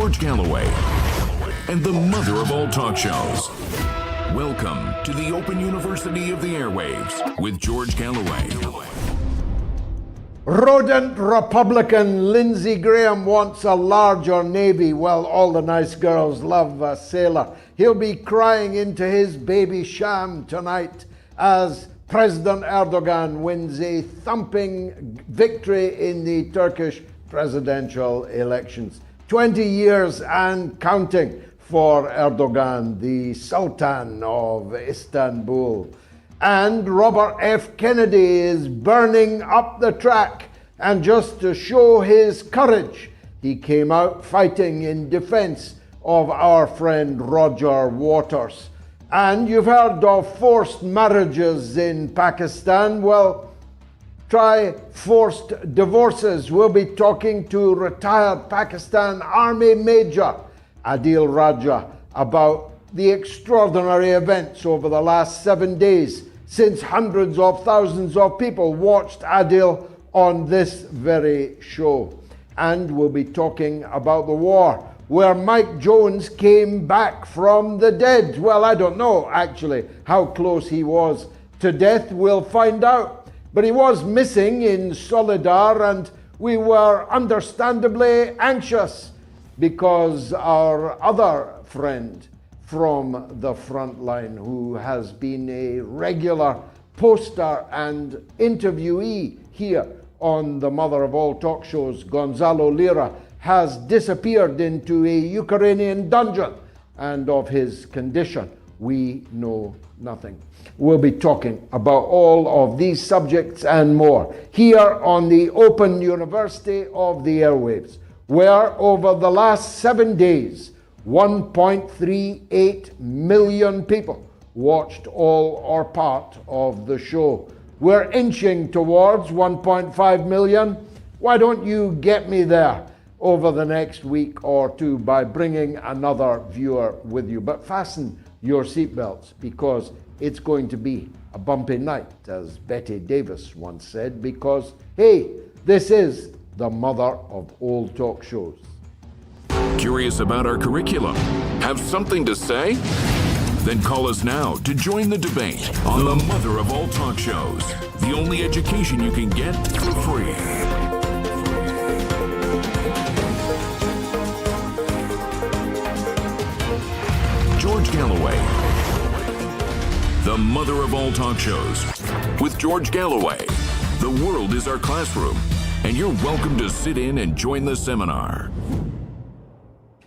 George Galloway, and the mother of all talk shows. Welcome to the Open University of the Airwaves with George Galloway. Rodent Republican Lindsey Graham wants a larger navy. Well, all the nice girls love a sailor. He'll be crying into his baby sham tonight as President Erdogan wins a thumping victory in the Turkish presidential elections. 20 years and counting for Erdogan, the Sultan of Istanbul. And Robert F. Kennedy is burning up the track. And just to show his courage, he came out fighting in defense of our friend Roger Waters. And you've heard of forced marriages in Pakistan. Well, try forced divorces. We'll be talking to retired Pakistan Army Major Adil Raja about the extraordinary events over the last 7 days since hundreds of thousands of people watched Adil on this very show. And we'll be talking about the war, where Mike Jones came back from the dead. Well, I don't know actually how close he was to death. We'll find out. But he was missing in Solidar, and we were understandably anxious because our other friend from the front line, who has been a regular poster and interviewee here on the mother of all talk shows, Gonzalo Lira, has disappeared into a Ukrainian dungeon, and of his condition we know nothing. We'll be talking about all of these subjects and more here on the Open University of the Airwaves, where over the last 7 days, 1.38 million people watched all or part of the show. We're inching towards 1.5 million. Why don't you get me there over the next week or two by bringing another viewer with you? But fasten your seatbelts, because it's going to be a bumpy night, as Betty Davis once said, because, hey, this is the mother of all talk shows. Curious about our curriculum? Have something to say? Then call us now to join the debate on the mother of all talk shows. The only education you can get for free. George Galloway, the mother of all talk shows. With George Galloway, the world is our classroom, and you're welcome to sit in and join the seminar.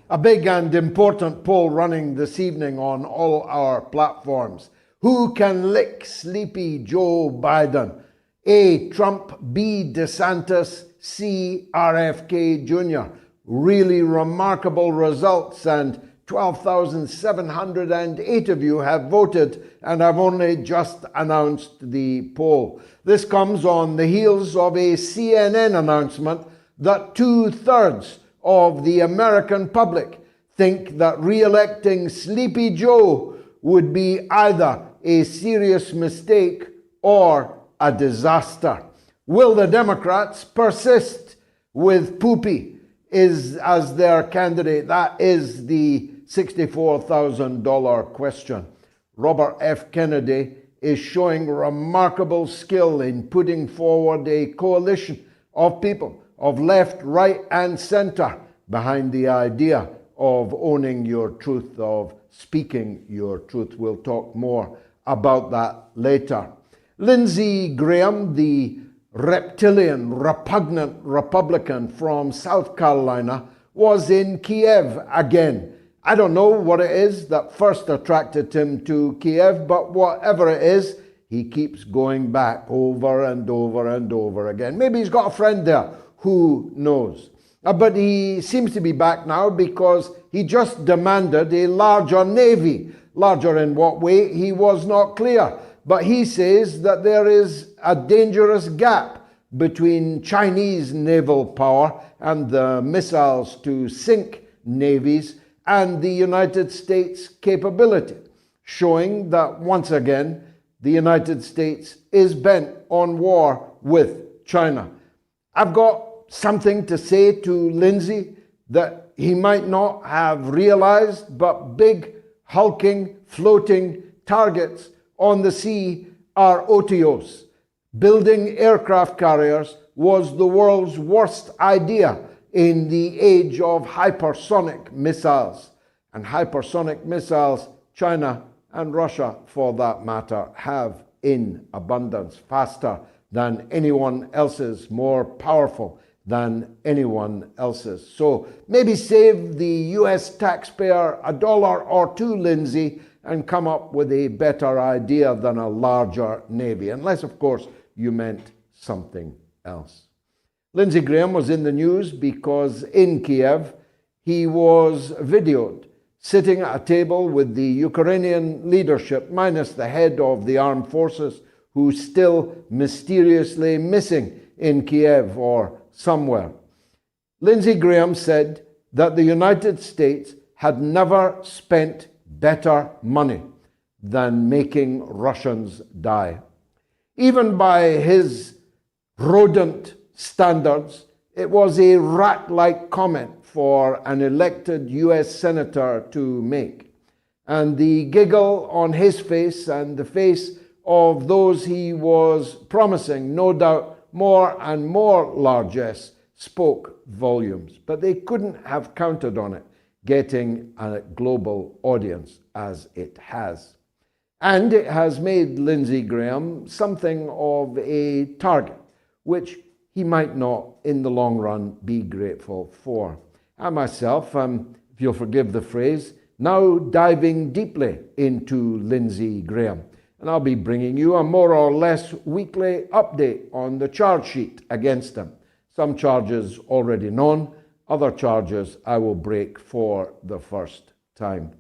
A big and important poll running this evening on all our platforms. Who can lick sleepy Joe Biden? A. Trump, B. DeSantis, C. RFK Jr. Really remarkable results, and 12,708 of you have voted, and I've only just announced the poll. This comes on the heels of a CNN announcement that 2/3 of the American public think that re-electing Sleepy Joe would be either a serious mistake or a disaster. Will the Democrats persist with Poopy as their candidate? That is the $64,000 question. Robert F. Kennedy is showing remarkable skill in putting forward a coalition of people of left, right, and center behind the idea of owning your truth, of speaking your truth. We'll talk more about that later. Lindsey Graham, the reptilian, repugnant Republican from South Carolina, was in Kiev again. I don't know what it is that first attracted him to Kiev, but whatever it is, he keeps going back over and over and over again. Maybe he's got a friend there. Who knows? But he seems to be back now because he just demanded a larger navy. Larger in what way? He was not clear. But he says that there is a dangerous gap between Chinese naval power and the missiles to sink navies and the United States capability, showing that once again the United States is bent on war with China. I've got something to say to Lindsey that he might not have realized, but big, hulking, floating targets on the sea are OTOs. Building aircraft carriers was the world's worst idea in the age of hypersonic missiles. And hypersonic missiles, China and Russia, for that matter, have in abundance, faster than anyone else's, more powerful than anyone else's. So maybe save the US taxpayer $1 or $2, Lindsay, and come up with a better idea than a larger navy, unless, of course, you meant something else. Lindsey Graham was in the news because in Kiev he was videoed sitting at a table with the Ukrainian leadership, minus the head of the armed forces, who's still mysteriously missing in Kiev or somewhere. Lindsey Graham said that the United States had never spent better money than making Russians die. Even by his rodent standards, it was a rat-like comment for an elected US senator to make. And the giggle on his face and the face of those he was promising, no doubt more and more largesse, spoke volumes. But they couldn't have counted on it getting a global audience as it has. And it has made Lindsey Graham something of a target, which he might not, in the long run, be grateful for. I myself, if you'll forgive the phrase, now diving deeply into Lindsey Graham. And I'll be bringing you a more or less weekly update on the charge sheet against him. Some charges already known, other charges I will break for the first time.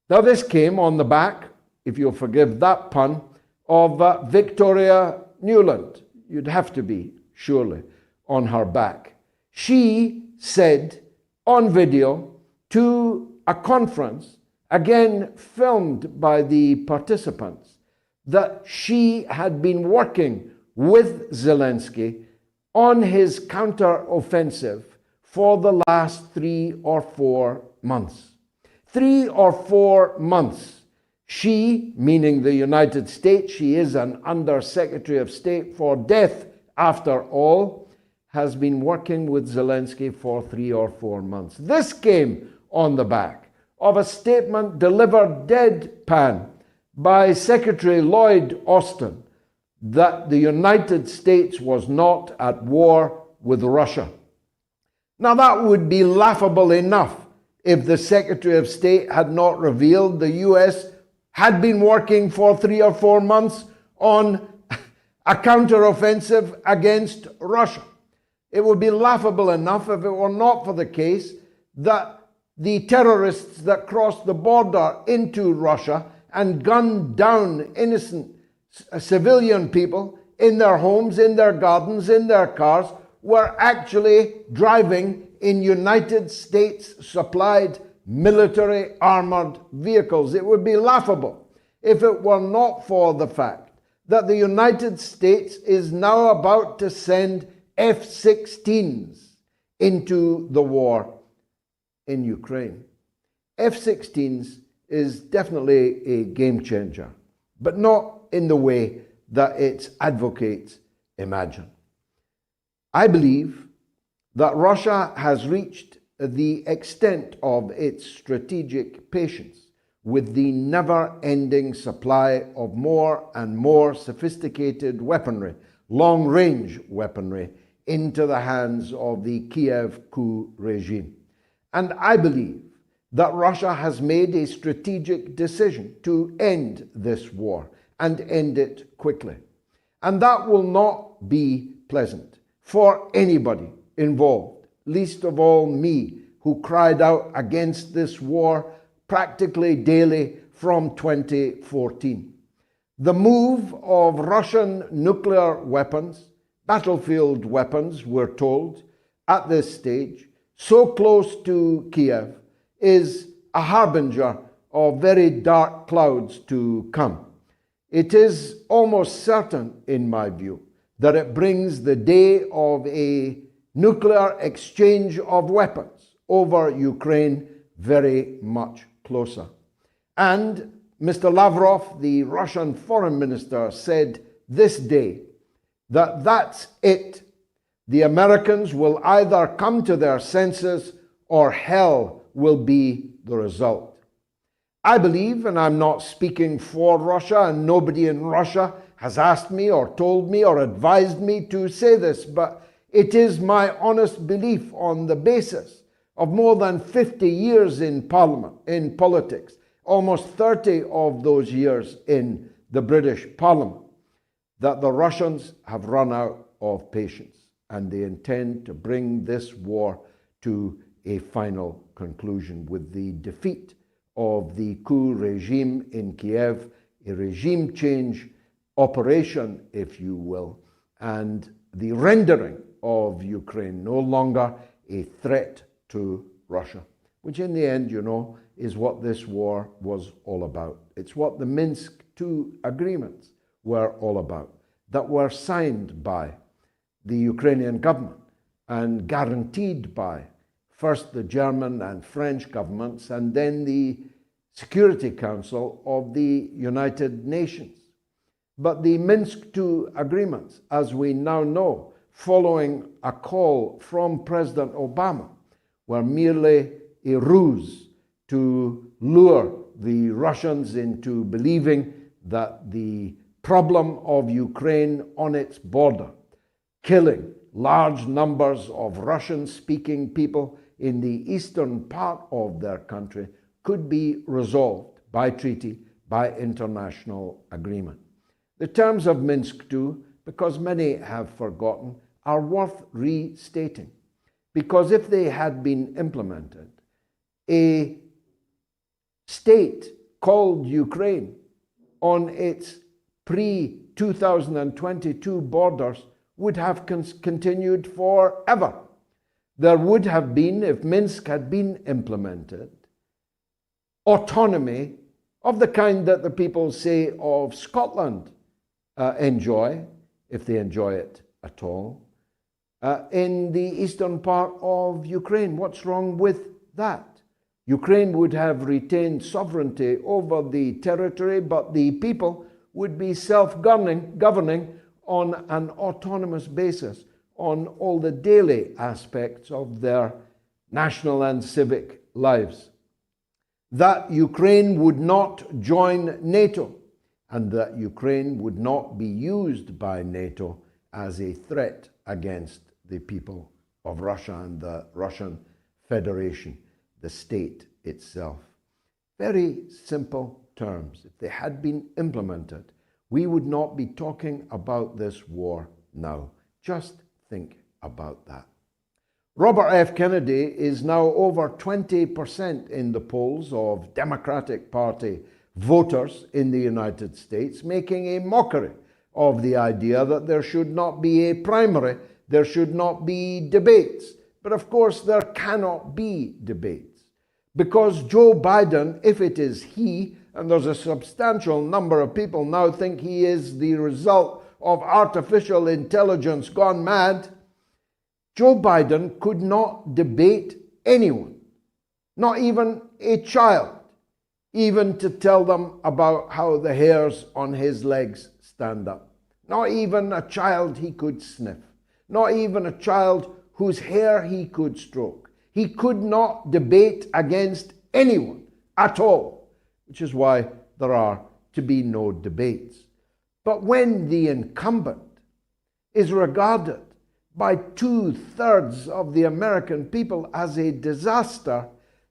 Now this came on the back, if you'll forgive that pun, of Victoria Nuland. You'd have to be, surely, on her back. She said on video to a conference, again filmed by the participants, that she had been working with Zelensky on his counter-offensive for the last 3 or 4 months. 3 or 4 months. She, meaning the United States, she is an Under-Secretary of State for Death after all, has been working with Zelensky for 3 or 4 months. This came on the back of a statement delivered deadpan by Secretary Lloyd Austin that the United States was not at war with Russia. Now that would be laughable enough if the Secretary of State had not revealed the US had been working for 3 or 4 months on a counteroffensive against Russia. It would be laughable enough if it were not for the case that the terrorists that crossed the border into Russia and gunned down innocent civilian people in their homes, in their gardens, in their cars, were actually driving in United States supplied military armored vehicles. It would be laughable if it were not for the fact that the United States is now about to send F-16s into the war in Ukraine. F-16s is definitely a game changer, but not in the way that its advocates imagine. I believe that Russia has reached the extent of its strategic patience with the never-ending supply of more and more sophisticated weaponry, long-range weaponry, into the hands of the Kiev coup regime. And I believe that Russia has made a strategic decision to end this war and end it quickly. And that will not be pleasant for anybody involved, least of all me, who cried out against this war practically daily from 2014. The move of Russian nuclear weapons, battlefield weapons, we're told, at this stage, so close to Kiev, is a harbinger of very dark clouds to come. It is almost certain, in my view, that it brings the day of a nuclear exchange of weapons over Ukraine very much closer. And Mr. Lavrov, the Russian foreign minister, said this day that that's it. The Americans will either come to their senses or hell will be the result. I believe, and I'm not speaking for Russia, and nobody in Russia has asked me or told me or advised me to say this, but it is my honest belief on the basis of more than 50 years in Parliament, in politics, almost 30 of those years in the British Parliament, that the Russians have run out of patience and they intend to bring this war to a final conclusion with the defeat of the coup regime in Kiev, a regime change operation, if you will, and the rendering of Ukraine no longer a threat to Russia, which in the end, you know, is what this war was all about. It's what the Minsk II agreements were all about, that were signed by the Ukrainian government and guaranteed by first the German and French governments and then the Security Council of the United Nations. But the Minsk II agreements, as we now know, following a call from President Obama, were merely a ruse to lure the Russians into believing that the problem of Ukraine on its border, killing large numbers of Russian-speaking people in the eastern part of their country, could be resolved by treaty, by international agreement. The terms of Minsk II, because many have forgotten, are worth restating. Because if they had been implemented, a state called Ukraine on its pre-2022 borders would have continued forever. There would have been, if Minsk had been implemented, autonomy of the kind that the people say of Scotland enjoy, if they enjoy it at all, in the eastern part of Ukraine. What's wrong with that? Ukraine would have retained sovereignty over the territory, but the people would be self-governing on an autonomous basis on all the daily aspects of their national and civic lives. That Ukraine would not join NATO, and that Ukraine would not be used by NATO as a threat against the people of Russia and the Russian Federation, the state itself. Very simple terms. If they had been implemented, we would not be talking about this war now. Just think about that. Robert F. Kennedy is now over 20% in the polls of Democratic Party voters in the United States, making a mockery of the idea that there should not be a primary, there should not be debates. But of course, there cannot be debates, because Joe Biden, if it is he, and there's a substantial number of people now think he is the result of artificial intelligence gone mad, Joe Biden could not debate anyone, not even a child, even to tell them about how the hairs on his legs stand up. Not even a child he could sniff. Not even a child whose hair he could stroke. He could not debate against anyone at all, which is why there are to be no debates. But when the incumbent is regarded by 2/3 of the American people as a disaster,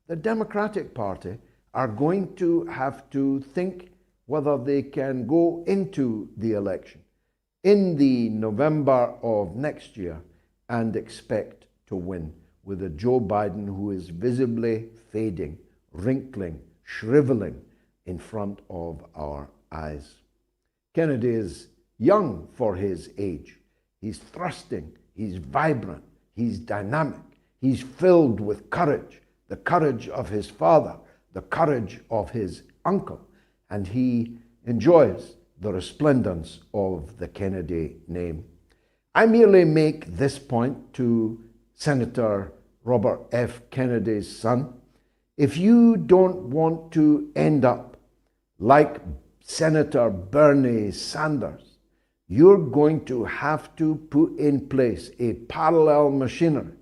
the Democratic Party are going to have to think whether they can go into the election in the November of next year and expect to win with a Joe Biden who is visibly fading, wrinkling, shriveling in front of our eyes. Kennedy is young for his age. He's thrusting, he's vibrant, he's dynamic, he's filled with courage, the courage of his father, the courage of his uncle, and he enjoys the resplendence of the Kennedy name. I merely make this point to Senator Robert F. Kennedy's son, if you don't want to end up like Senator Bernie Sanders, you're going to have to put in place a parallel machinery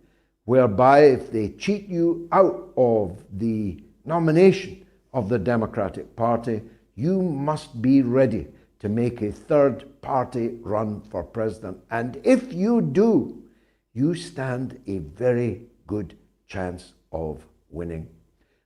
whereby if they cheat you out of the nomination of the Democratic Party, you must be ready to make a third party run for president. And if you do, you stand a very good chance of winning.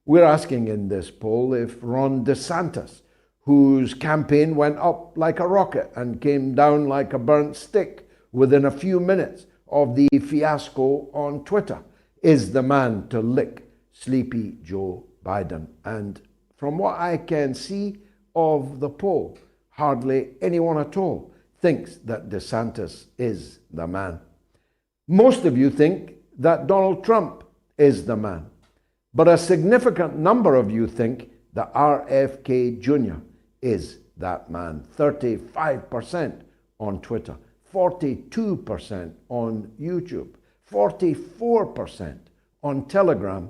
We're asking in this poll if Ron DeSantis, whose campaign went up like a rocket and came down like a burnt stick within a few minutes of the fiasco on Twitter, is the man to lick sleepy Joe Biden. And from what I can see of the poll, hardly anyone at all thinks that DeSantis is the man. Most of you think that Donald Trump is the man, but a significant number of you think that RFK Jr. is that man. 35% on Twitter, 42% on YouTube, 44% on Telegram,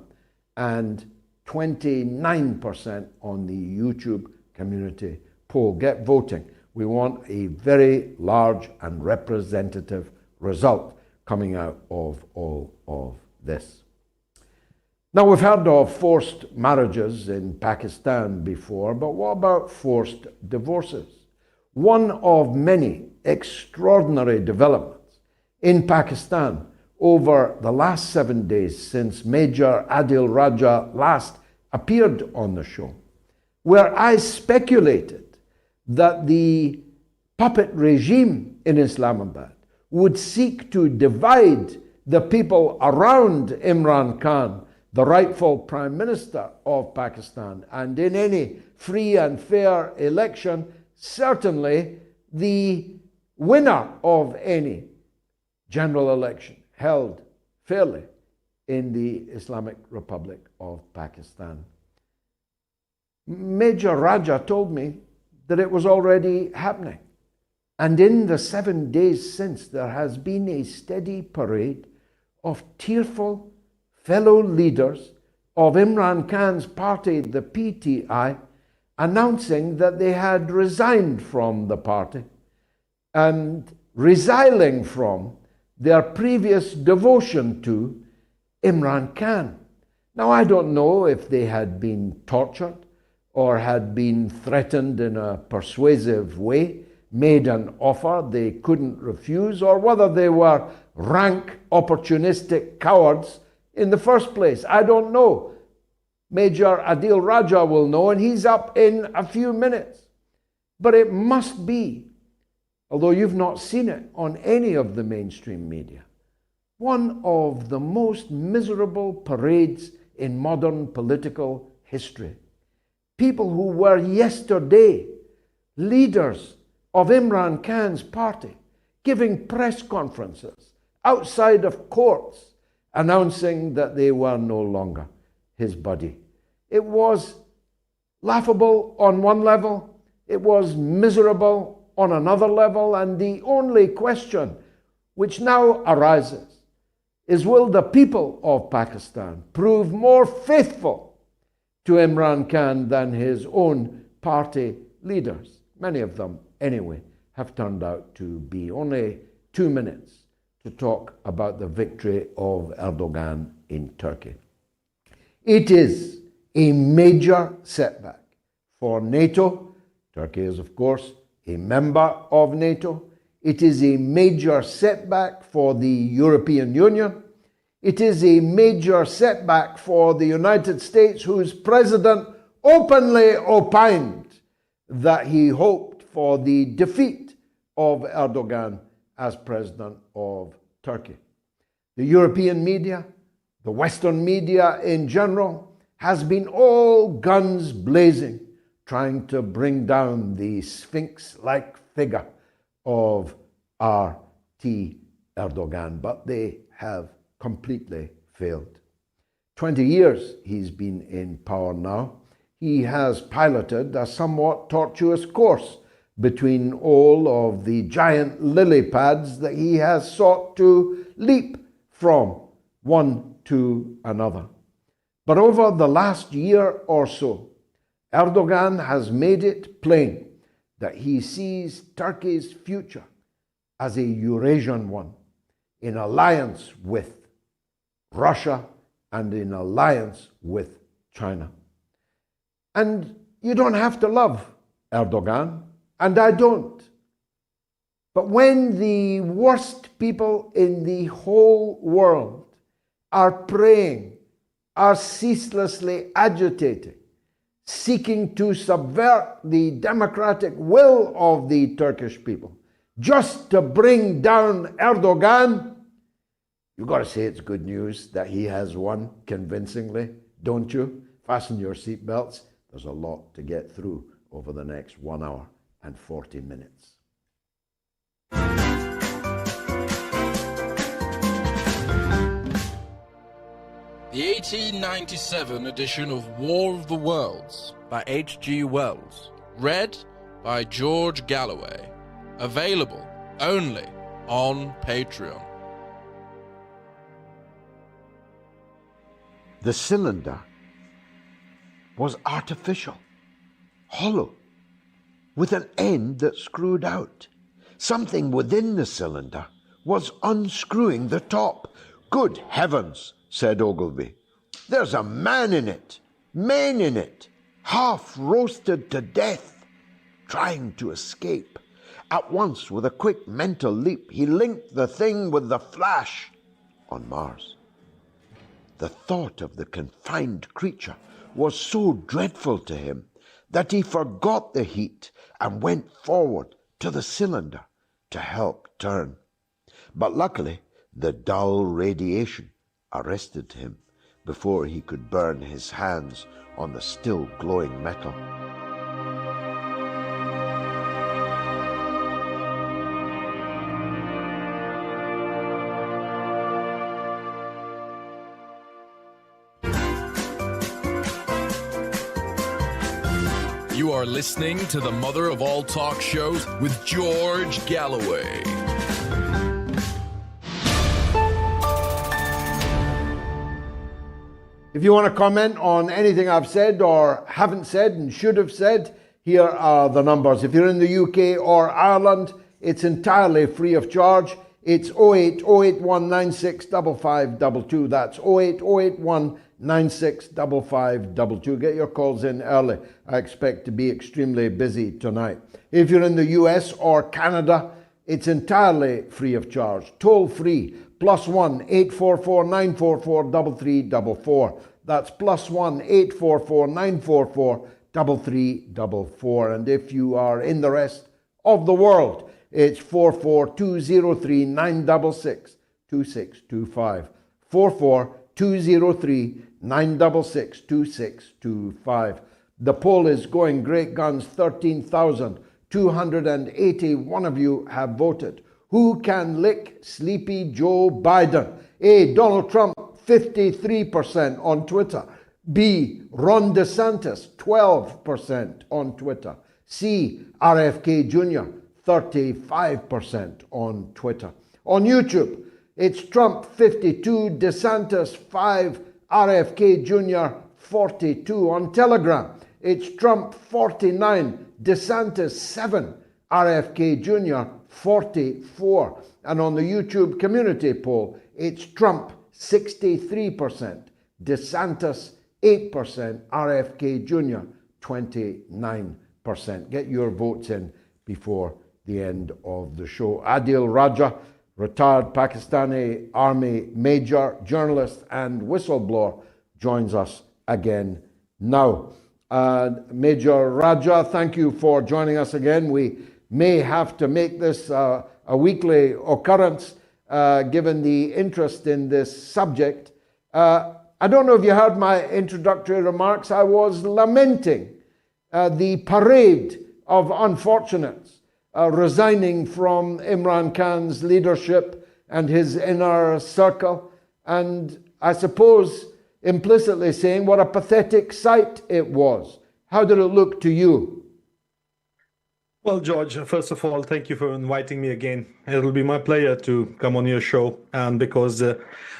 and 29% on the YouTube community poll. Get voting. We want a very large and representative result coming out of all of this. Now, we've heard of forced marriages in Pakistan before, but what about forced divorces? One of many extraordinary developments in Pakistan over the last 7 days since Major Adil Raja last appeared on the show, where I speculated that the puppet regime in Islamabad would seek to divide the people around ImranKhan, the rightful Prime Minister of Pakistan, and in any free and fair election, certainly the winner of any general election held fairly in the Islamic Republic of Pakistan. Major Raja told me that it was already happening. And in the 7 days since, there has been a steady parade of tearful fellow leaders of Imran Khan's party, the PTI, announcing that they had resigned from the party and resiling from their previous devotion to Imran Khan. Now, I don't know if they had been tortured or had been threatened in a persuasive way, made an offer they couldn't refuse, or whether they were rank opportunistic cowards in the first place. I don't know. Major Adil Raja will know, and he's up in a few minutes. But it must be, although you've not seen it on any of the mainstream media, one of the most miserable parades in modern political history. People who were yesterday leaders of Imran Khan's party giving press conferences outside of courts announcing that they were no longer his buddy. It was laughable on one level, it was miserable on another level, and the only question which now arises is, will the people of Pakistan prove more faithful to Imran Khan than his own party leaders? Many of them, anyway, have turned out to be. Only 2 minutes to talk about the victory of Erdogan in Turkey. It is a major setback for NATO. Turkey is, of course, a member of NATO. It is a major setback for the European Union. It is a major setback for the United States, whose president openly opined that he hoped for the defeat of Erdogan as president of Turkey. The European media, the Western media in general, has been all guns blazing, trying to bring down the sphinx-like figure of R.T. Erdogan, but they have completely failed. 20 years he's been in power now. He has piloted a somewhat tortuous course between all of the giant lily pads that he has sought to leap from one to another. But over the last year or so, Erdogan has made it plain that he sees Turkey's future as a Eurasian one, in alliance with Russia and in alliance with China. And you don't have to love Erdogan, and I don't. But when the worst people in the whole world are praying, are ceaselessly agitating, seeking to subvert the democratic will of the Turkish people, just to bring down Erdogan, you've got to say it's good news that he has won convincingly, don't you? Fasten your seatbelts. There's a lot to get through over the next 1 hour and 40 minutes. The 1897 edition of War of the Worlds by H.G. Wells. Read by George Galloway. Available only on Patreon. The cylinder was artificial, hollow, with an end that screwed out. Something within the cylinder was unscrewing the top. Good heavens, said Ogilvy. There's a man in it, men in it, half roasted to death, trying to escape. At once, with a quick mental leap, he linked the thing with the flash on Mars. The thought of the confined creature was so dreadful to him that he forgot the heat and went forward to the cylinder to help turn. But luckily, the dull radiation arrested him before he could burn his hands on the still glowing metal. You are listening to the mother of all talk shows with George Galloway. If you want to comment on anything I've said or haven't said and should have said, here are the numbers. If you're in the UK or Ireland, it's entirely free of charge. It's 08081965522. That's 08081965522. Get your calls in early. I expect to be extremely busy tonight. If you're in the US or Canada, it's entirely free of charge. Toll free. +1 844 944 3344. That's +1 844 944 3344. And if you are in the rest of the world, it's 44203 966 2625. 44203 966 2625. The poll is going great guns. 13,281 of you have voted. Who can lick sleepy Joe Biden? A. Donald Trump, 53% on Twitter. B. Ron DeSantis, 12% on Twitter. C. RFK Jr., 35% on Twitter. On YouTube, it's Trump 52, DeSantis 5, RFK Jr. 42. On Telegram, it's Trump 49, DeSantis 7, RFK Jr. 44. And on the YouTube community poll, it's Trump 63%, DeSantis 8%, RFK Jr. 29%. Get your votes in before the end of the show. Adil Raja, retired Pakistani Army major, journalist and whistleblower, joins us again now. Major Raja, thank you for joining us again. We may have to make this a weekly occurrence given the interest in this subject. I don't know if you heard my introductory remarks. I was lamenting the parade of unfortunates resigning from ImranKhan's leadership and his inner circle, and I suppose implicitly saying what a pathetic sight it was. How did it look to you? Well, George, first of all, thank you for inviting me again. It'll be my pleasure to come on your show, and because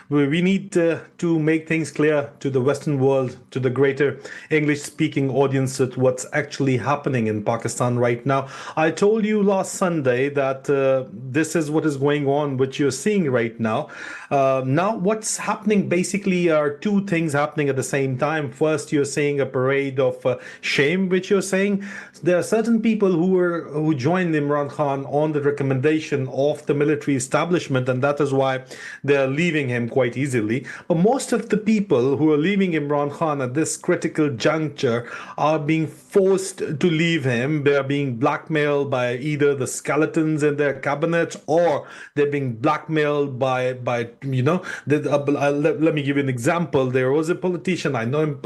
we need to make things clear to the Western world, to the greater English-speaking audience, at what's actually happening in Pakistan right now. I told you last Sunday that this is what is going on, which you're seeing right now. Now, what's happening basically are two things happening at the same time. First, you're seeing a parade of shame, which you're saying there are certain people who joined Imran Khan on the recommendation of the military establishment, and that is why they're leaving him quite easily. But most of the people who are leaving Imran Khan at this critical juncture are being forced to leave him. They are being blackmailed by either the skeletons in their cabinet, or they're being blackmailed by let me give you an example. There was a politician, I know him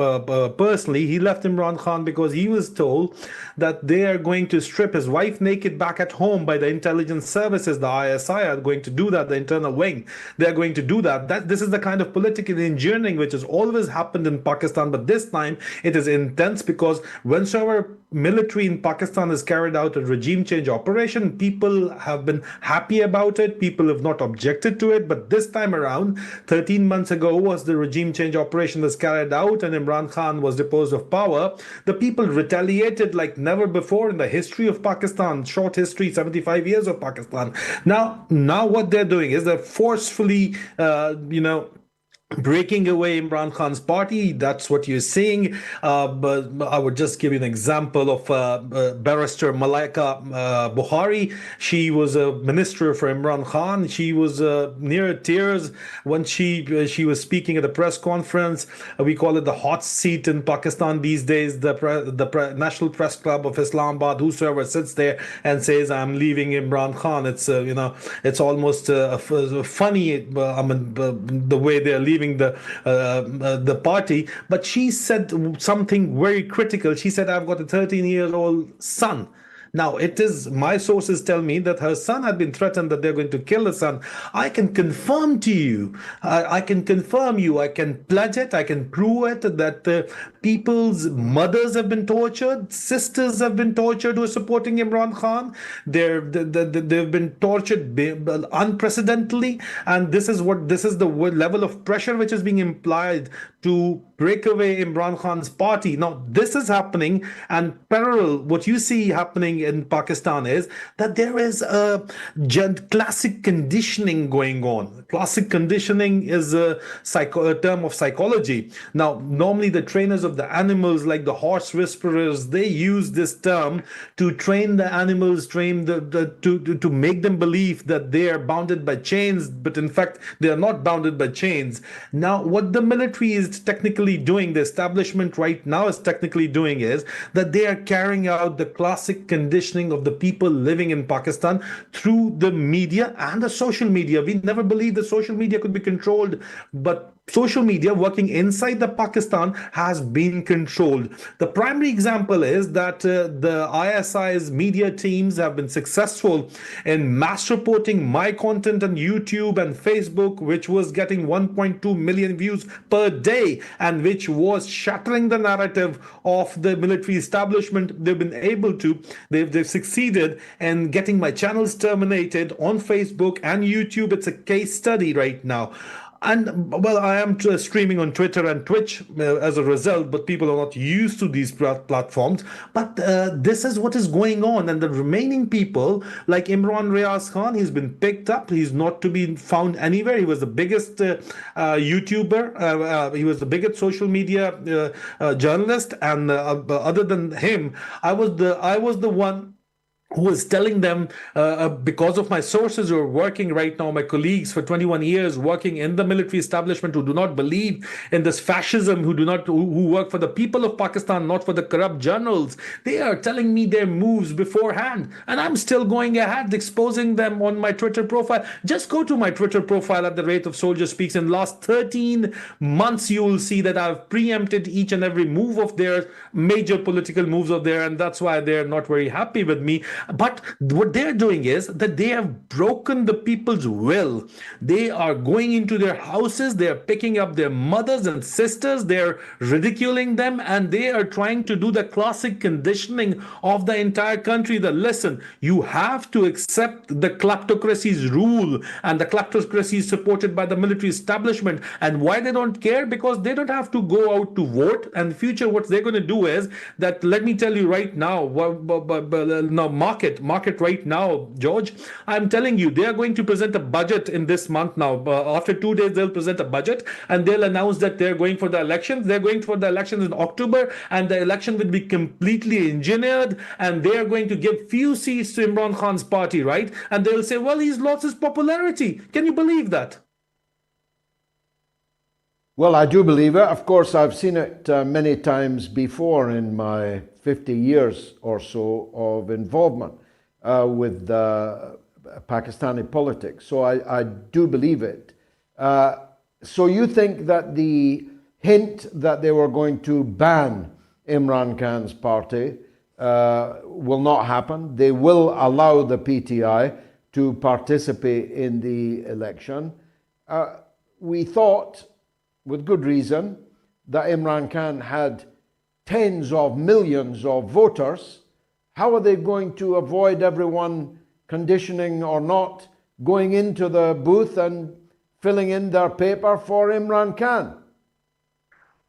personally. He left Imran Khan because he was told that they are going to strip his wife naked back at home by the intelligence services. The ISI are going to do that, the internal wing. They're going to do that. This is the kind of political engineering which has always happened in Pakistan, but this time it is intense, because whensoever military in Pakistan has carried out a regime change operation, people have been happy about it. People have not objected to it. But this time around, 13 months ago was the regime change operation was carried out and Imran Khan was deposed of power. The people retaliated like never before in the history of Pakistan, short history, 75 years of Pakistan. Now what they're doing is they're forcefully, breaking away Imran Khan's party. That's what you're seeing. But I would just give you an example of Barrister Malaika Buhari. She was a minister for Imran Khan. She was near tears when she was speaking at a press conference. We call it the hot seat in Pakistan these days. The National Press Club of Islamabad, whosoever sits there and says, "I'm leaving Imran Khan," it's almost funny. The way they're leaving the party. But she said something very critical. She said, "I've got a 13-year-old son." Now, it is, my sources tell me that her son had been threatened that they're going to kill the son. I can confirm to you, I can pledge it, I can prove it, that people's mothers have been tortured, sisters have been tortured who are supporting Imran Khan. They've been tortured unprecedentedly, and this is the level of pressure which is being implied to break away Imran Khan's party. Now, this is happening, and parallel, what you see happening in Pakistan is that there is a classic conditioning going on. Classic conditioning is a term of psychology. Now, normally the trainers of the animals, like the horse whisperers, they use this term to train the animals, to make them believe that they are bounded by chains, but in fact, they are not bounded by chains. Now, what the military is technically doing, the establishment right now is technically doing, is that they are carrying out the classic conditioning of the people living in Pakistan through the media and the social media. We never believed that social media could be controlled, but social media working inside the Pakistan has been controlled. The primary example is that the ISI's media teams have been successful in mass reporting my content on YouTube and Facebook, which was getting 1.2 million views per day and which was shattering the narrative of the military establishment. They've succeeded in getting my channels terminated on Facebook and YouTube. It's a case study right now. And, well, I am streaming on Twitter and Twitch as a result, but people are not used to these platforms. But this is what is going on. And the remaining people, like Imran Khan, he's been picked up. He's not to be found anywhere. He was the biggest YouTuber. He was the biggest social media journalist. And other than him, I was the one who was telling them, because of my sources who are working right now, my colleagues for 21 years working in the military establishment, who do not believe in this fascism, who work for the people of Pakistan, not for the corrupt journals. They are telling me their moves beforehand, and I'm still going ahead exposing them on my Twitter profile. Just go to my Twitter profile at the rate of Soldier Speaks. In the last 13 months, you will see that I've preempted each and every move of their major political moves of theirs, and that's why they're not very happy with me. But what they're doing is that they have broken the people's will. They are going into their houses, they are picking up their mothers and sisters, they're ridiculing them, and they are trying to do the classic conditioning of the entire country that, listen, you have to accept the kleptocracy's rule, and the kleptocracy is supported by the military establishment. And why they don't care? Because they don't have to go out to vote. And in the future, what they're going to do is that, let me tell you right now, now market right now, George, I'm telling you, they are going to present a budget in this month now. After 2 days, they'll present a budget and they'll announce that they're going for the elections. They're going for the elections in October, and the election will be completely engineered, and they are going to give few seats to Imran Khan's party, right? And they'll say, well, he's lost his popularity. Can you believe that? Well, I do believe it. Of course, I've seen it many times before in my 50 years or so of involvement with Pakistani politics. So I do believe it. So you think that the hint that they were going to ban Imran Khan's party will not happen? They will allow the PTI to participate in the election. We thought, with good reason, that Imran Khan had tens of millions of voters. How are they going to avoid everyone conditioning or not going into the booth and filling in their paper for Imran Khan?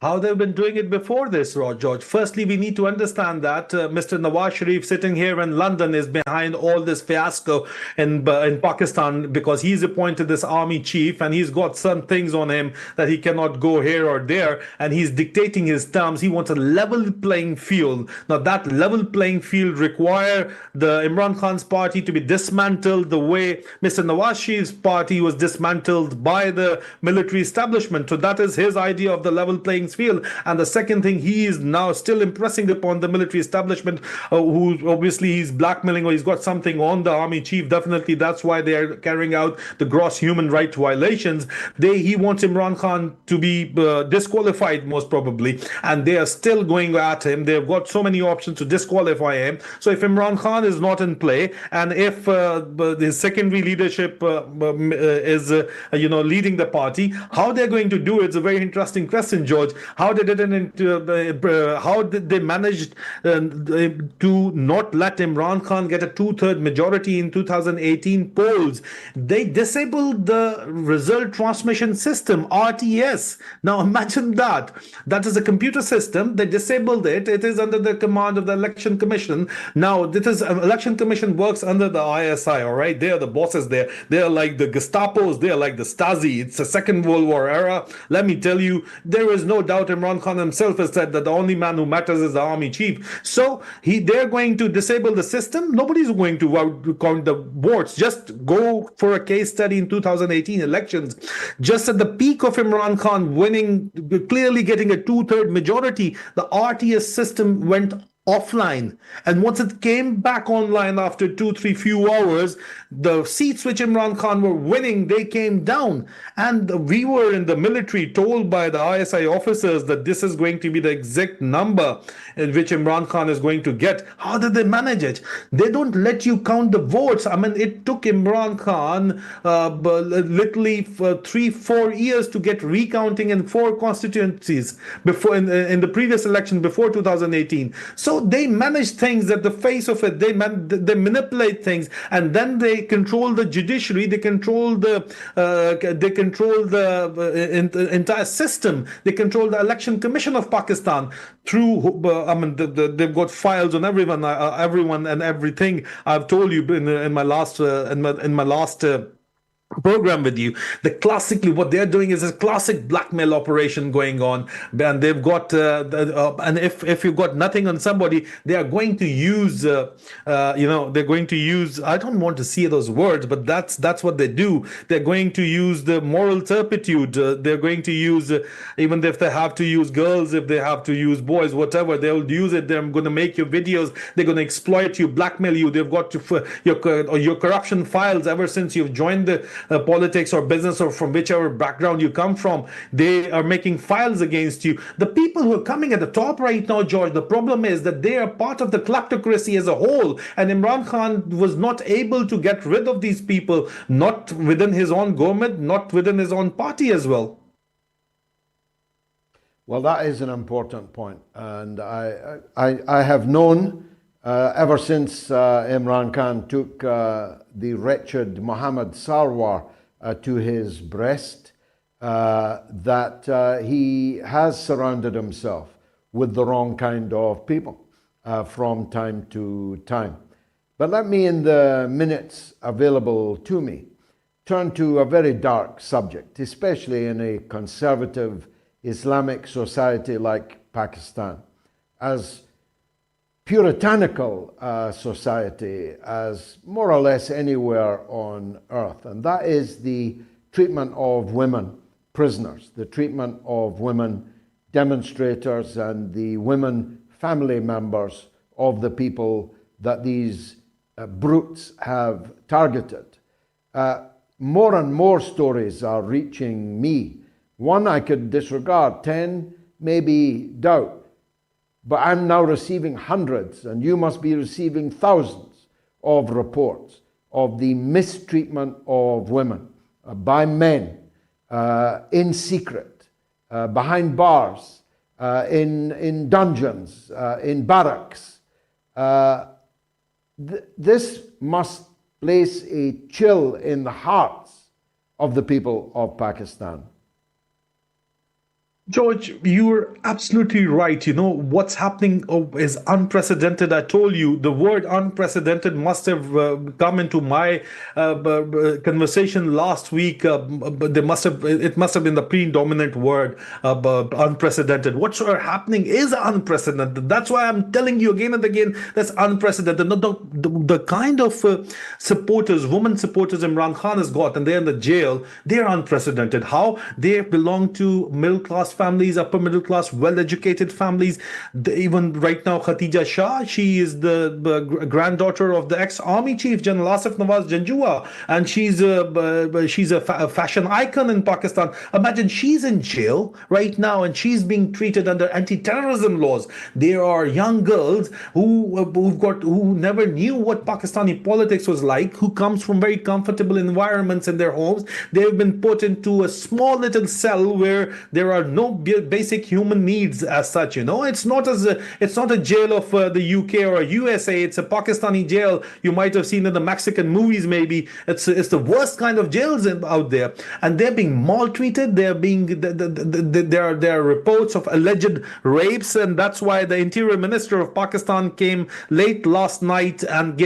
How they've been doing it before this, George. Firstly, we need to understand that Mr. Nawaz Sharif sitting here in London is behind all this fiasco in Pakistan, because he's appointed this army chief and he's got some things on him that he cannot go here or there, and he's dictating his terms. He wants a level playing field. Now, that level playing field require the Imran Khan's party to be dismantled the way Mr. Nawaz Sharif's party was dismantled by the military establishment. So that is his idea of the level playing field. And the second thing, he is now still impressing upon the military establishment, who obviously he's blackmailing, or he's got something on the army chief. Definitely that's why they are carrying out the gross human rights violations. He wants Imran Khan to be disqualified, most probably, and they are still going at him. They've got so many options to disqualify him. So if Imran Khan is not in play, and if the secondary leadership is leading the party, how they're going to do it is a very interesting question, George. How did they manage to not let Imran Khan get a 2/3 majority in 2018 polls? They disabled the result transmission system, RTS. Now imagine that. That is a computer system. They disabled it. It is under the command of the Election Commission. Now, Election Commission works under the ISI, all right? They are the bosses there. They are like the Gestapos. They are like the Stasi. It's a Second World War era. Let me tell you, there is no doubt Imran Khan himself has said that the only man who matters is the army chief. So they're going to disable the system. Nobody's going to count the votes. Just go for a case study in 2018 elections. Just at the peak of Imran Khan winning, clearly getting a 2/3 majority, the RTS system went offline, and once it came back online after 2-3 few hours, the seats which Imran Khan were winning, they came down. And we were in the military told by the ISI officers that this is going to be the exact number in which Imran Khan is going to get. How did they manage it? They don't let you count the votes. I mean, it took Imran Khan literally for 3-4 years to get recounting in 4 constituencies before in the previous election before 2018. So they manage things at the face of it. They manipulate things, and then they control the judiciary. They control the entire system. They control the Election Commission of Pakistan through. They've got files on everyone and everything. I've told you in my last program with you, what they're doing is a classic blackmail operation going on, and they've got and if you've got nothing on somebody, they are going to use they're going to use, I don't want to see those words, but that's what they do. They're going to use the moral turpitude. They're going to use even if they have to use girls, if they have to use boys, whatever, they'll use it. They're going to make your videos, they're going to exploit you, blackmail you. They've got your corruption files ever since you've joined the politics or business or from whichever background you come from, they are making files against you. The people who are coming at the top right now, George, the problem is that they are part of the kleptocracy as a whole, and Imran Khan was not able to get rid of these people, not within his own government, not within his own party as well. Well, that is an important point, and I have known ever since Imran Khan took the wretched Mohammed Sarwar to his breast that he has surrounded himself with the wrong kind of people from time to time. But let me, in the minutes available to me, turn to a very dark subject, especially in a conservative Islamic society like Pakistan, as puritanical society as more or less anywhere on earth, and that is the treatment of women prisoners, the treatment of women demonstrators, and the women family members of the people that these brutes have targeted. More and more stories are reaching me. One I could disregard, 10 maybe doubt, but I'm now receiving hundreds, and you must be receiving thousands of reports of the mistreatment of women by men in secret, behind bars, in dungeons, in barracks. This must place a chill in the hearts of the people of Pakistan. George, you're absolutely right. You know, what's happening is unprecedented. I told you the word unprecedented must have come into my conversation last week. But it must have been the predominant word, unprecedented. What's happening is unprecedented. That's why I'm telling you again and again, that's unprecedented. The kind of supporters, women supporters Imran Khan has got, and they're in the jail, they're unprecedented. How? They belong to middle-class families, upper middle class, well-educated families. Even right now, Khatija Shah, she is the granddaughter of the ex-army chief, General Asif Nawaz Janjua, and she's a fashion icon in Pakistan. Imagine she's in jail right now, and she's being treated under anti-terrorism laws. There are young girls who never knew what Pakistani politics was like, who comes from very comfortable environments in their homes. They've been put into a small little cell where there are no basic human needs as such. You know, it's not a jail of the UK or USA. It's a Pakistani jail you might have seen in the Mexican movies. Maybe it's the worst kind of jails out there, and they're being maltreated. There are reports of alleged rapes, and that's why the Interior Minister of Pakistan came late last night and he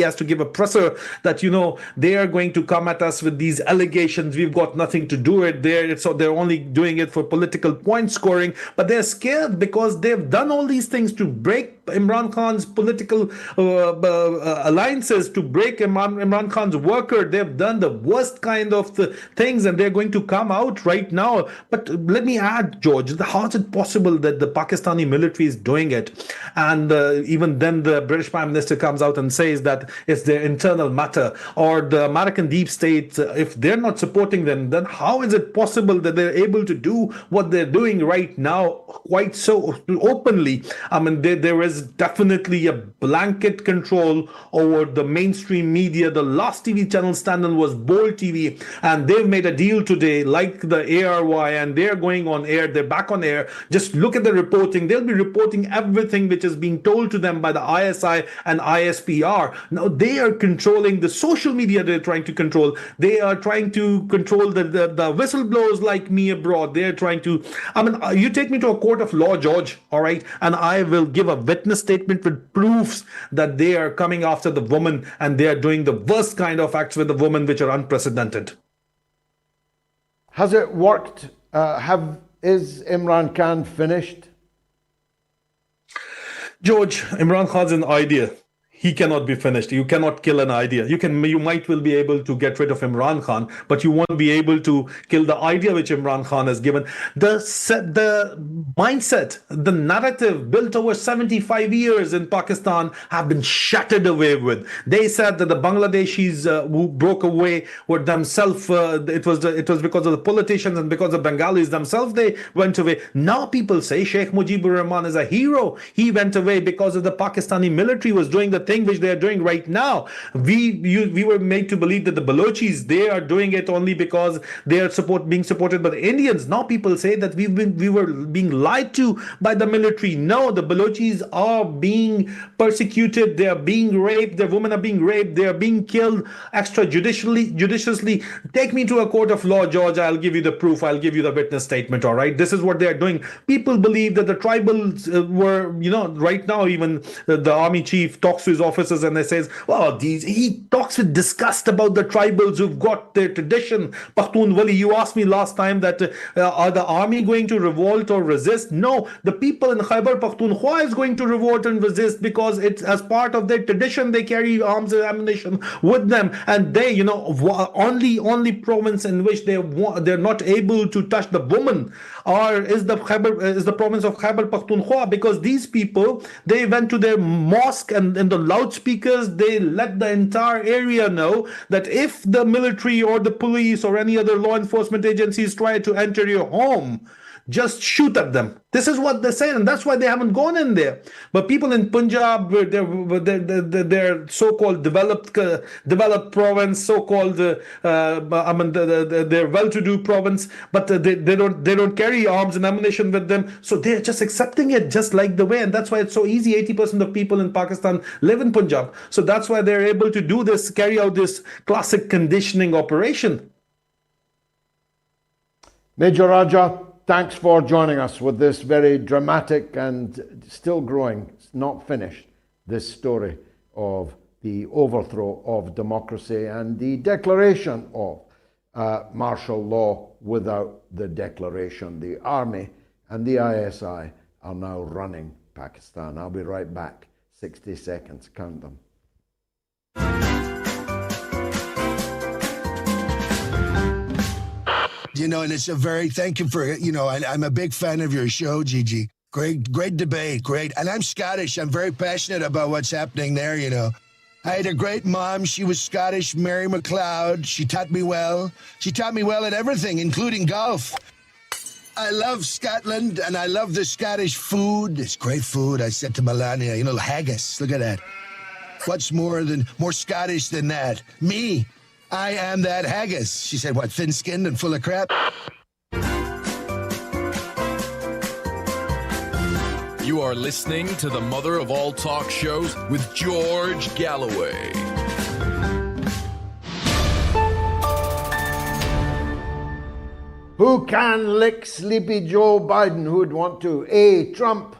has to give a presser that, you know, they are going to come at us with these allegations. We've got nothing to do with it. So they're only doing it for political point scoring, but they're scared because they've done all these things to break Imran Khan's political alliances, to break Imran Khan's worker. They've done the worst kind of things, and they're going to come out right now. But let me add, George, how is it possible that the Pakistani military is doing it? And even then the British Prime Minister comes out and says that it's their internal matter, or the American deep state, if they're not supporting them, then how is it possible that they're able to do what they're doing right now quite so openly? I mean, there is definitely a blanket control over the mainstream media. The last TV channel scandal was Bold TV, and they've made a deal today, like the ARY, and they're going on air. They're back on air. Just look at the reporting. They'll be reporting everything which is being told to them by the ISI and ISPR. Now they are controlling the social media. They're trying to control. They are trying to control the whistleblowers like me abroad. They're trying to, I mean, you take me to a court of law, George, all right, and I will give a witness statement with proofs that they are coming after the woman, and they are doing the worst kind of acts with the woman which are unprecedented. Has it worked? Is Imran Khan finished? George, Imran Khan's an idea. he cannot be finished. You cannot kill an idea. You might will be able to get rid of Imran Khan, but you won't be able to kill the idea which Imran Khan has given. The mindset, the narrative built over 75 years in Pakistan have been shattered away with. They said that the Bangladeshis who broke away were themselves, it was because of the politicians and because of Bengalis themselves they went away. Now people say Sheikh Mujibur Rahman is a hero. He went away because of the Pakistani military was doing the thing which they are doing right now. We were made to believe that the Balochis, they are doing it only because they are being supported by the Indians. Now people say that we were being lied to by the military. No, the Balochis are being persecuted. They are being raped. Their women are being raped. They are being killed extrajudiciously. Take me to a court of law, George. I'll give you the proof. I'll give you the witness statement. All right. This is what they are doing. People believe that the tribals were, right now even the army chief talks to his officers and they says, well, he talks with disgust about the tribals who've got their tradition. Pakhtunwali, you asked me last time that are the army going to revolt or resist? No, the people in Khyber Pakhtunkhwa is going to revolt and resist because it's as part of their tradition. They carry arms and ammunition with them, and they, only province in which they're not able to touch the woman is the province of Khyber Pakhtunkhwa, because these people, they went to their mosque and in the loudspeakers they let the entire area know that if the military or the police or any other law enforcement agencies try to enter your home, just shoot at them. This is what they say, and that's why they haven't gone in there. But people in Punjab, they're so-called developed province, so-called they're well-to-do province, but they don't carry arms and ammunition with them, so they're just accepting it just like the way, and that's why it's so easy. 80% of people in Pakistan live in Punjab, so that's why they're able to do this, carry out this classic conditioning operation. Major Raja, thanks for joining us with this very dramatic and still growing, not finished, this story of the overthrow of democracy and the declaration of martial law without the declaration. The army and the ISI are now running Pakistan. I'll be right back. 60 seconds, count them. And it's a thank you for, I'm a big fan of your show, Gigi. Great debate, great. And I'm Scottish. I'm very passionate about what's happening there, I had a great mom. She was Scottish, Mary MacLeod. She taught me well. She taught me well at everything, including golf. I love Scotland, and I love the Scottish food. It's great food. I said to Melania, haggis. Look at that. What's more Scottish than that? Me. I am that haggis. She said, what, thin-skinned and full of crap? You are listening to the mother of all talk shows with George Galloway. Who can lick Sleepy Joe Biden? Who'd want to? A, Trump.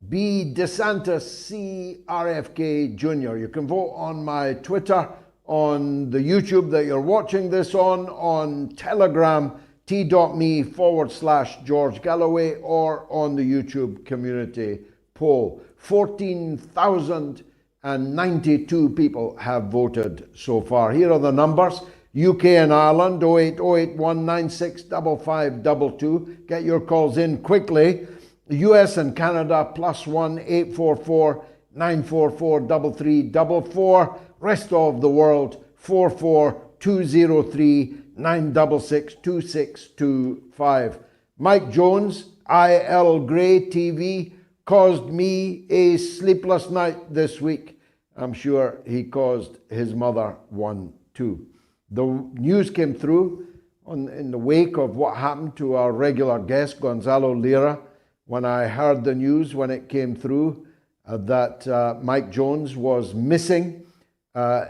B, DeSantis. C, RFK Jr. You can vote on my Twitter, on the YouTube that you're watching this on Telegram, t.me/George Galloway, or on the YouTube community poll. 14,092 people have voted so far. Here are the numbers. UK and Ireland, 08081965522. Get your calls in quickly. US and Canada, +1 844 944 3344. Rest of the world, 44203 966 2625. Mike Jones, IL Grey TV, caused me a sleepless night this week. I'm sure he caused his mother one too. The news came through in the wake of what happened to our regular guest, Gonzalo Lira. When I heard the news, when it came through, that Mike Jones was missing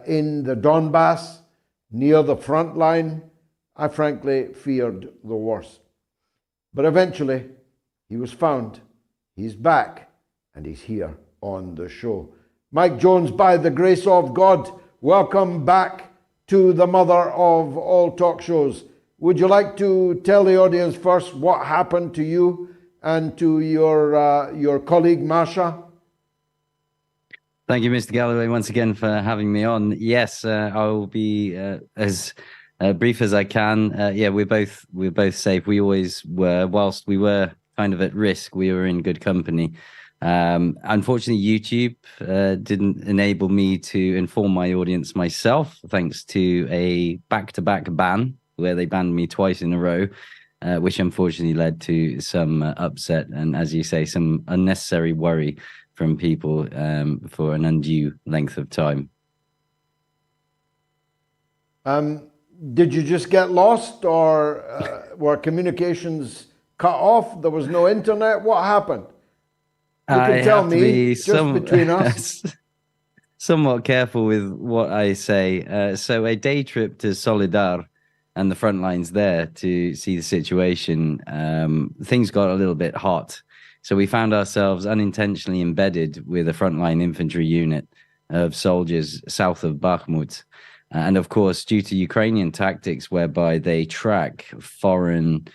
in the Donbas, near the front line, I frankly feared the worst. But eventually, he was found, he's back, and he's here on the show. Mike Jones, by the grace of God, welcome back to the mother of all talk shows. Would you like to tell the audience first what happened to you and to your colleague, Masha? Thank you, Mr. Galloway, once again for having me on. Yes, I will be as brief as I can. Yeah, we're both safe. We always were. Whilst we were kind of at risk, we were in good company. Unfortunately, YouTube didn't enable me to inform my audience myself, thanks to a back-to-back ban where they banned me twice in a row, which unfortunately led to some upset and, as you say, some unnecessary worry from people for an undue length of time. Did you just get lost, or were communications cut off? There was no internet? What happened? You can tell me, just between us. Somewhat careful with what I say. So a day trip to Solidar and the front lines there to see the situation, things got a little bit hot. So we found ourselves unintentionally embedded with a frontline infantry unit of soldiers south of Bakhmut. And of course, due to Ukrainian tactics whereby they track foreign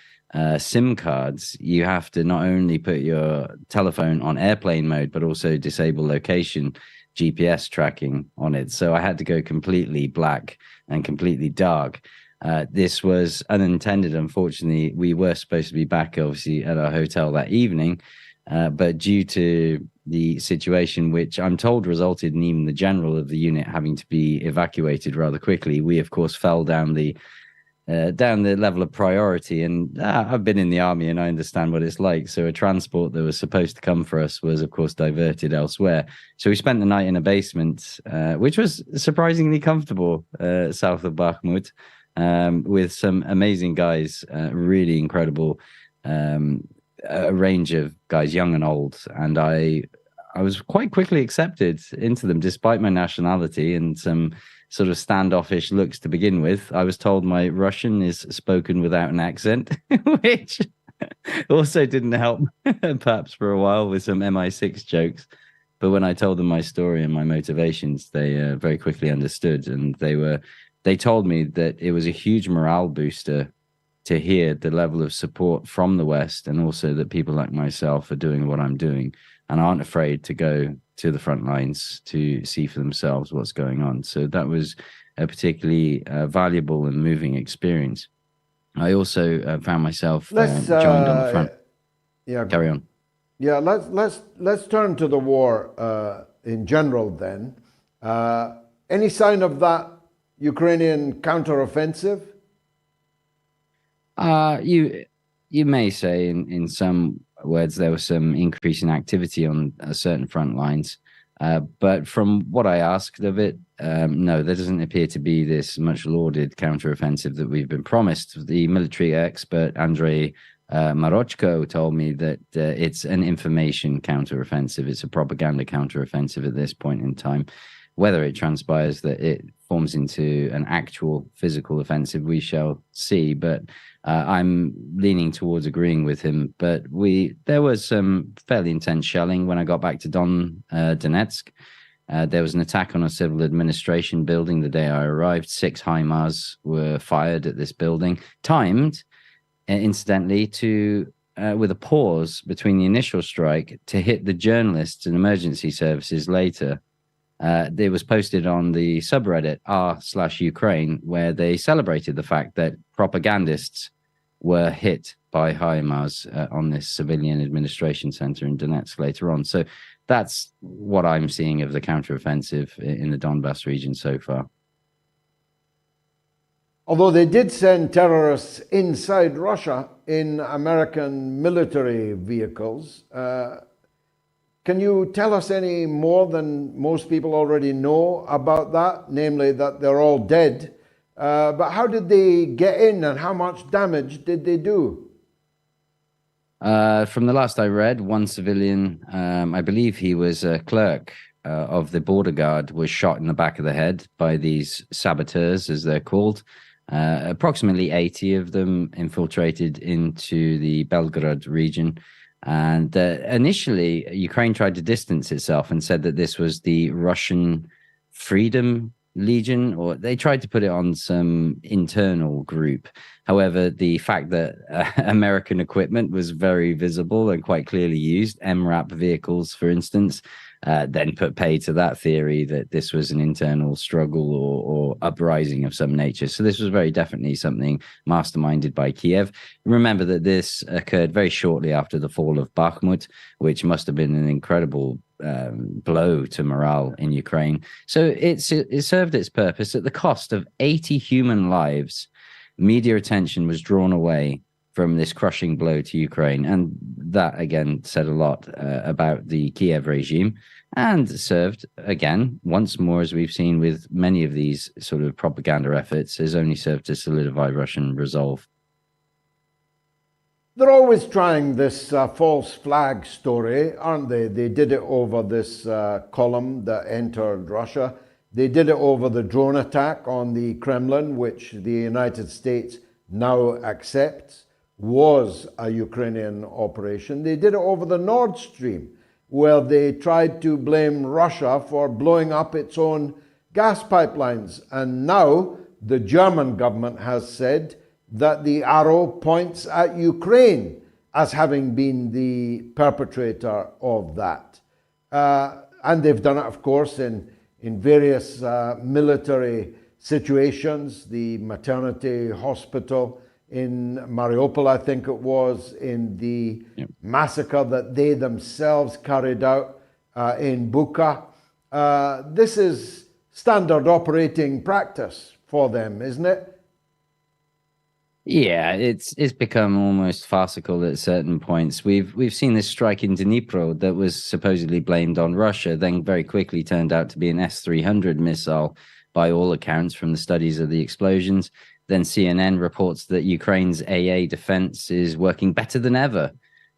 SIM cards, you have to not only put your telephone on airplane mode, but also disable location GPS tracking on it. So I had to go completely black and completely dark. This was unintended, unfortunately. We were supposed to be back, obviously, at our hotel that evening, but due to the situation, which I'm told resulted in even the general of the unit having to be evacuated rather quickly, we, of course, fell down the level of priority. And I've been in the army and I understand what it's like. So a transport that was supposed to come for us was, of course, diverted elsewhere. So we spent the night in a basement, which was surprisingly comfortable, south of Bakhmut, with some amazing guys, really incredible, a range of guys, young and old. And I was quite quickly accepted into them, despite my nationality and some sort of standoffish looks to begin with. I was told my Russian is spoken without an accent, which also didn't help, perhaps for a while, with some MI6 jokes. But when I told them my story and my motivations, they very quickly understood. And they told me that it was a huge morale booster to hear the level of support from the West, and also that people like myself are doing what I'm doing and aren't afraid to go to the front lines to see for themselves what's going on. So that was a particularly valuable and moving experience. I also found myself joined on the front. Yeah, carry on. Yeah, let's turn to the war in general then. Any sign of that Ukrainian counteroffensive? You may say in some words there was some increase in activity on certain front lines, but from what I asked of it, no, there doesn't appear to be this much lauded counteroffensive that we've been promised. The military expert Andrei Marochko told me that it's an information counteroffensive, it's a propaganda counteroffensive at this point in time. Whether it transpires that it forms into an actual physical offensive, we shall see. But I'm leaning towards agreeing with him. But there was some fairly intense shelling when I got back to Donetsk. There was an attack on a civil administration building the day I arrived. 6 HIMARS were fired at this building, timed, incidentally, with a pause between the initial strike to hit the journalists and emergency services later. It was posted on the subreddit r/Ukraine, where they celebrated the fact that propagandists were hit by HIMARS on this civilian administration center in Donetsk later on. So that's what I'm seeing of the counteroffensive in the Donbas region so far. Although they did send terrorists inside Russia in American military vehicles, can you tell us any more than most people already know about that, namely that they're all dead? But how did they get in and how much damage did they do? From the last I read, one civilian, I believe he was a clerk of the border guard, was shot in the back of the head by these saboteurs, as they're called. Approximately 80 of them infiltrated into the Belgorod region. And initially, Ukraine tried to distance itself and said that this was the Russian Freedom Legion, or they tried to put it on some internal group. However, the fact that American equipment was very visible and quite clearly used, MRAP vehicles, for instance, then put pay to that theory that this was an internal struggle or uprising of some nature. So this was very definitely something masterminded by Kiev. Remember that this occurred very shortly after the fall of Bakhmut, which must have been an incredible blow to morale in Ukraine. So it served its purpose at the cost of 80 human lives. Media attention was drawn away from this crushing blow to Ukraine. And that, again, said a lot about the Kiev regime and served, again, once more, as we've seen with many of these sort of propaganda efforts, has only served to solidify Russian resolve. They're always trying this false flag story, aren't they? They did it over this column that entered Russia. They did it over the drone attack on the Kremlin, which the United States now accepts was a Ukrainian operation. They did it over the Nord Stream, where they tried to blame Russia for blowing up its own gas pipelines. And now the German government has said that the arrow points at Ukraine as having been the perpetrator of that. And they've done it, of course, in various military situations, the maternity hospital in Mariupol, I think it was, in the massacre that they themselves carried out in Bucha. This is standard operating practice for them, isn't it? Yeah, it's become almost farcical at certain points. We've seen this strike in Dnipro that was supposedly blamed on Russia, then very quickly turned out to be an S-300 missile by all accounts from the studies of the explosions. Then CNN reports that Ukraine's AA defense is working better than ever.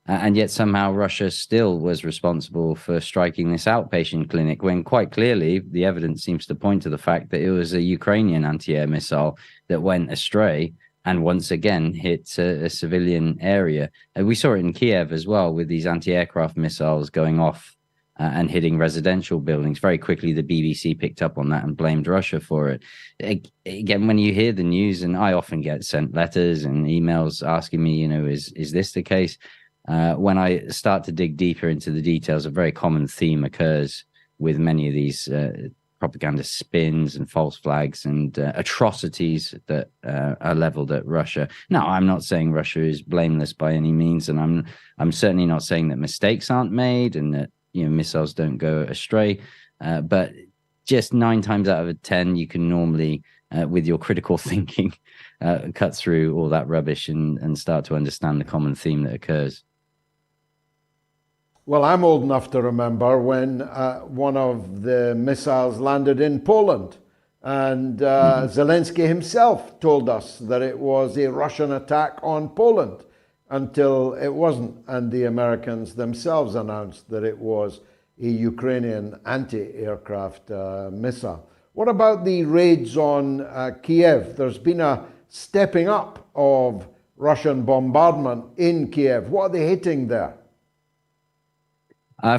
And yet somehow Russia still was responsible for striking this outpatient clinic, when quite clearly the evidence seems to point to the fact that it was a Ukrainian anti-air missile that went astray and once again hit a civilian area. We saw it in Kiev as well, with these anti-aircraft missiles going off and hitting residential buildings. Very quickly, the BBC picked up on that and blamed Russia for it. Again, when you hear the news, and I often get sent letters and emails asking me, is this the case? When I start to dig deeper into the details, a very common theme occurs with many of these propaganda spins and false flags and atrocities that are leveled at Russia. Now, I'm not saying Russia is blameless by any means, and I'm certainly not saying that mistakes aren't made and that missiles don't go astray. But just 9 times out of 10, you can normally, with your critical thinking, cut through all that rubbish and start to understand the common theme that occurs. Well, I'm old enough to remember when one of the missiles landed in Poland, and Zelensky himself told us that it was a Russian attack on Poland until it wasn't, and the Americans themselves announced that it was a Ukrainian anti-aircraft missile. What about the raids on Kiev? There's been a stepping up of Russian bombardment in Kiev. What are they hitting there?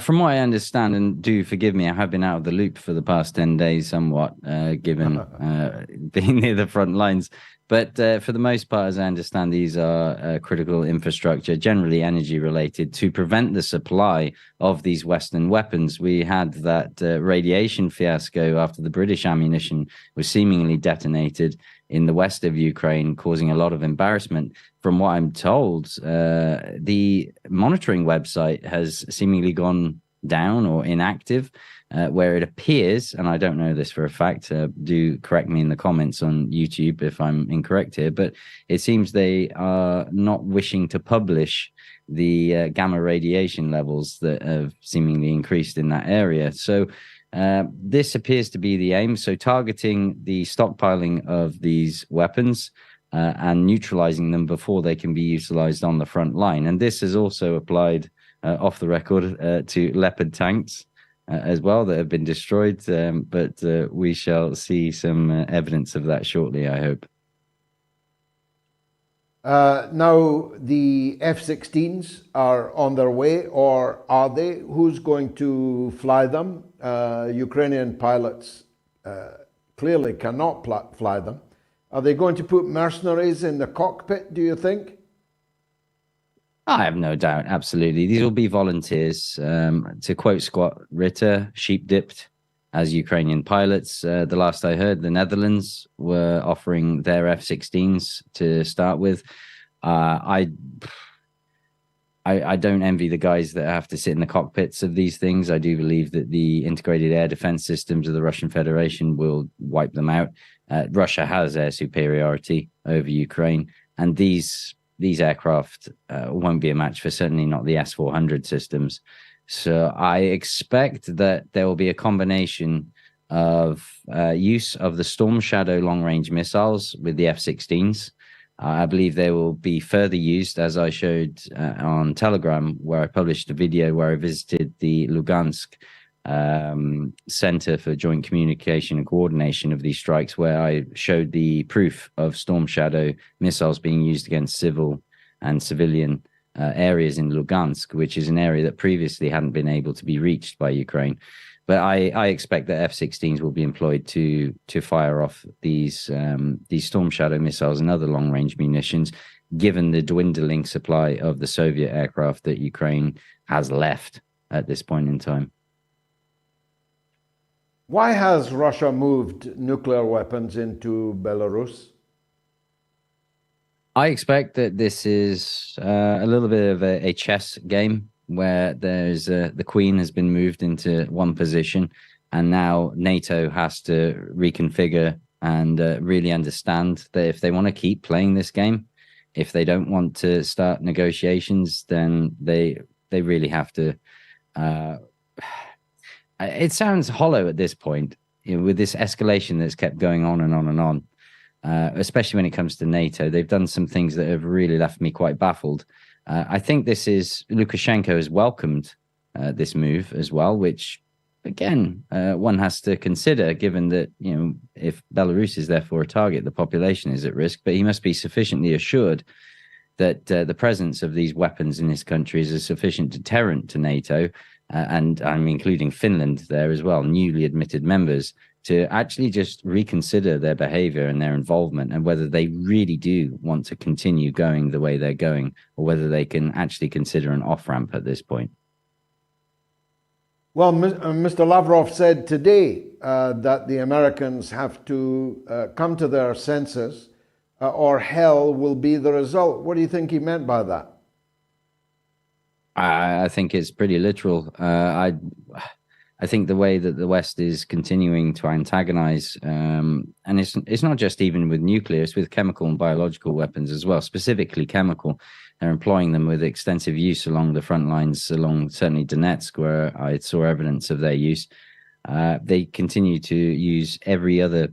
From what I understand, and do forgive me, I have been out of the loop for the past 10 days somewhat, given being near the front lines. But for the most part, as I understand, these are critical infrastructure, generally energy related, to prevent the supply of these Western weapons. We had that radiation fiasco after the British ammunition was seemingly detonated in the west of Ukraine, causing a lot of embarrassment. From what I'm told, the monitoring website has seemingly gone down or inactive, where it appears, and I don't know this for a fact, do correct me in the comments on YouTube if I'm incorrect here, but it seems they are not wishing to publish the gamma radiation levels that have seemingly increased in that area. So this appears to be the aim. So targeting the stockpiling of these weapons and neutralizing them before they can be utilized on the front line. And this has also applied off the record to Leopard tanks as well that have been destroyed. But we shall see some evidence of that shortly, I hope. Now, the F-16s are on their way, or are they? Who's going to fly them? Ukrainian pilots clearly cannot fly them. Are they going to put mercenaries in the cockpit, do you think? I have no doubt. Absolutely. These will be volunteers. To quote Scott Ritter, sheep dipped as Ukrainian pilots. The last I heard, the Netherlands were offering their F-16s to start with. I don't envy the guys that have to sit in the cockpits of these things. I do believe that the integrated air defense systems of the Russian Federation will wipe them out. Russia has air superiority over Ukraine, and these aircraft won't be a match for certainly not the S-400 systems. So I expect that there will be a combination of use of the Storm Shadow long-range missiles with the F-16s. I believe they will be further used, as I showed on Telegram, where I published a video where I visited the Lugansk Center for Joint Communication and Coordination of these strikes, where I showed the proof of Storm Shadow missiles being used against civil and civilian areas in Lugansk, which is an area that previously hadn't been able to be reached by Ukraine. But I expect that F-16s will be employed to fire off these Storm Shadow missiles and other long-range munitions, given the dwindling supply of the Soviet aircraft that Ukraine has left at this point in time. Why has Russia moved nuclear weapons into Belarus? I expect that this is a little bit of a chess game, where there's the Queen has been moved into one position, and now NATO has to reconfigure and really understand that if they want to keep playing this game, if they don't want to start negotiations, then they really have to. It sounds hollow at this point, with this escalation that's kept going on and on and on, especially when it comes to NATO. They've done some things that have really left me quite baffled. I think Lukashenko has welcomed this move as well, which, again, one has to consider, given that, if Belarus is therefore a target, the population is at risk. But he must be sufficiently assured that the presence of these weapons in his country is a sufficient deterrent to NATO, and I'm including Finland there as well, newly admitted members, to actually just reconsider their behavior and their involvement, and whether they really do want to continue going the way they're going, or whether they can actually consider an off-ramp at this point. Well, Mr. Lavrov said today that the Americans have to come to their senses, or hell will be the result. What do you think he meant by that? I think it's pretty literal. I think the way that the West is continuing to antagonize, and it's not just even with nuclear, it's with chemical and biological weapons as well, specifically chemical. They're employing them with extensive use along the front lines, along certainly Donetsk, where I saw evidence of their use. They continue to use every other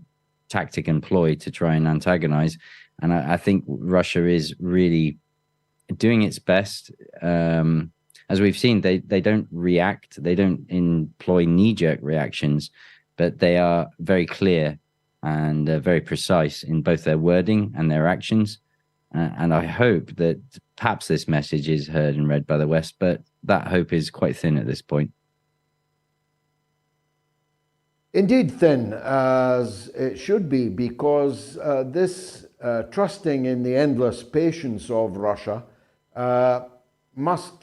tactic employed to try and antagonize. And I think Russia is really doing its best. As we've seen, they don't react, they don't employ knee-jerk reactions, but they are very clear and very precise in both their wording and their actions. And I hope that perhaps this message is heard and read by the West, but that hope is quite thin at this point. Indeed thin, as it should be, because this trusting in the endless patience of Russia must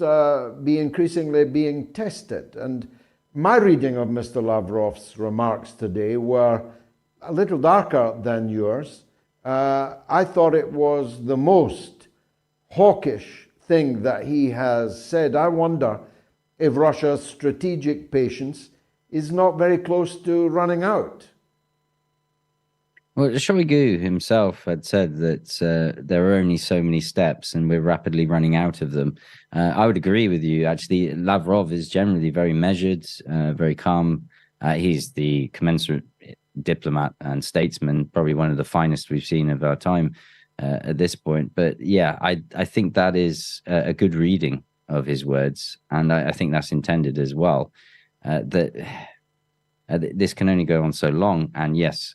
be increasingly being tested. And my reading of Mr. Lavrov's remarks today were a little darker than yours. I thought it was the most hawkish thing that he has said. I wonder if Russia's strategic patience is not very close to running out. Well, Shoigu himself had said that there are only so many steps and we're rapidly running out of them. I would agree with you. Actually, Lavrov is generally very measured, very calm. He's the commensurate diplomat and statesman, probably one of the finest we've seen of our time at this point. But yeah, I think that is a good reading of his words. And I think that's intended as well, that this can only go on so long. And yes,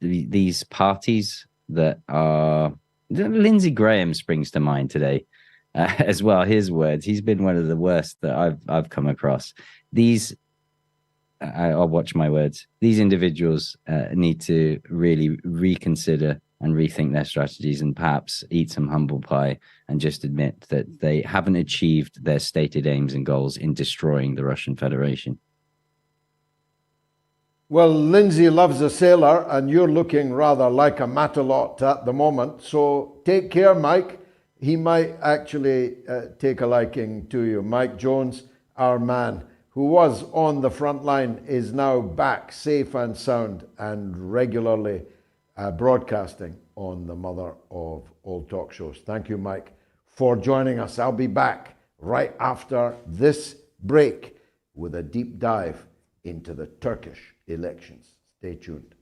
these parties that are... Lindsey Graham springs to mind today as well. His words, he's been one of the worst that I've come across. I'll watch my words. These individuals need to really reconsider and rethink their strategies and perhaps eat some humble pie and just admit that they haven't achieved their stated aims and goals in destroying the Russian Federation. Well, Lindsay loves a sailor, and you're looking rather like a Matalot at the moment. So take care, Mike. He might actually take a liking to you. Mike Jones, our man, who was on the front line, is now back safe and sound and regularly broadcasting on the mother of all talk shows. Thank you, Mike, for joining us. I'll be back right after this break with a deep dive into the Turkish elections. Stay tuned.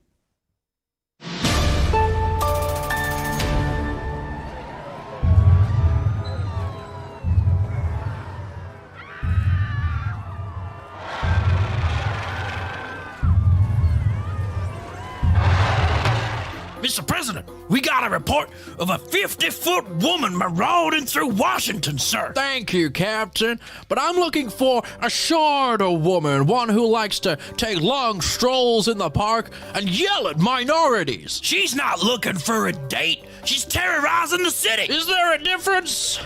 Mr. President, we got a report of a 50-foot woman marauding through Washington, sir. Thank you, Captain. But I'm looking for a shorter woman, one who likes to take long strolls in the park and yell at minorities. She's not looking for a date. She's terrorizing the city. Is there a difference?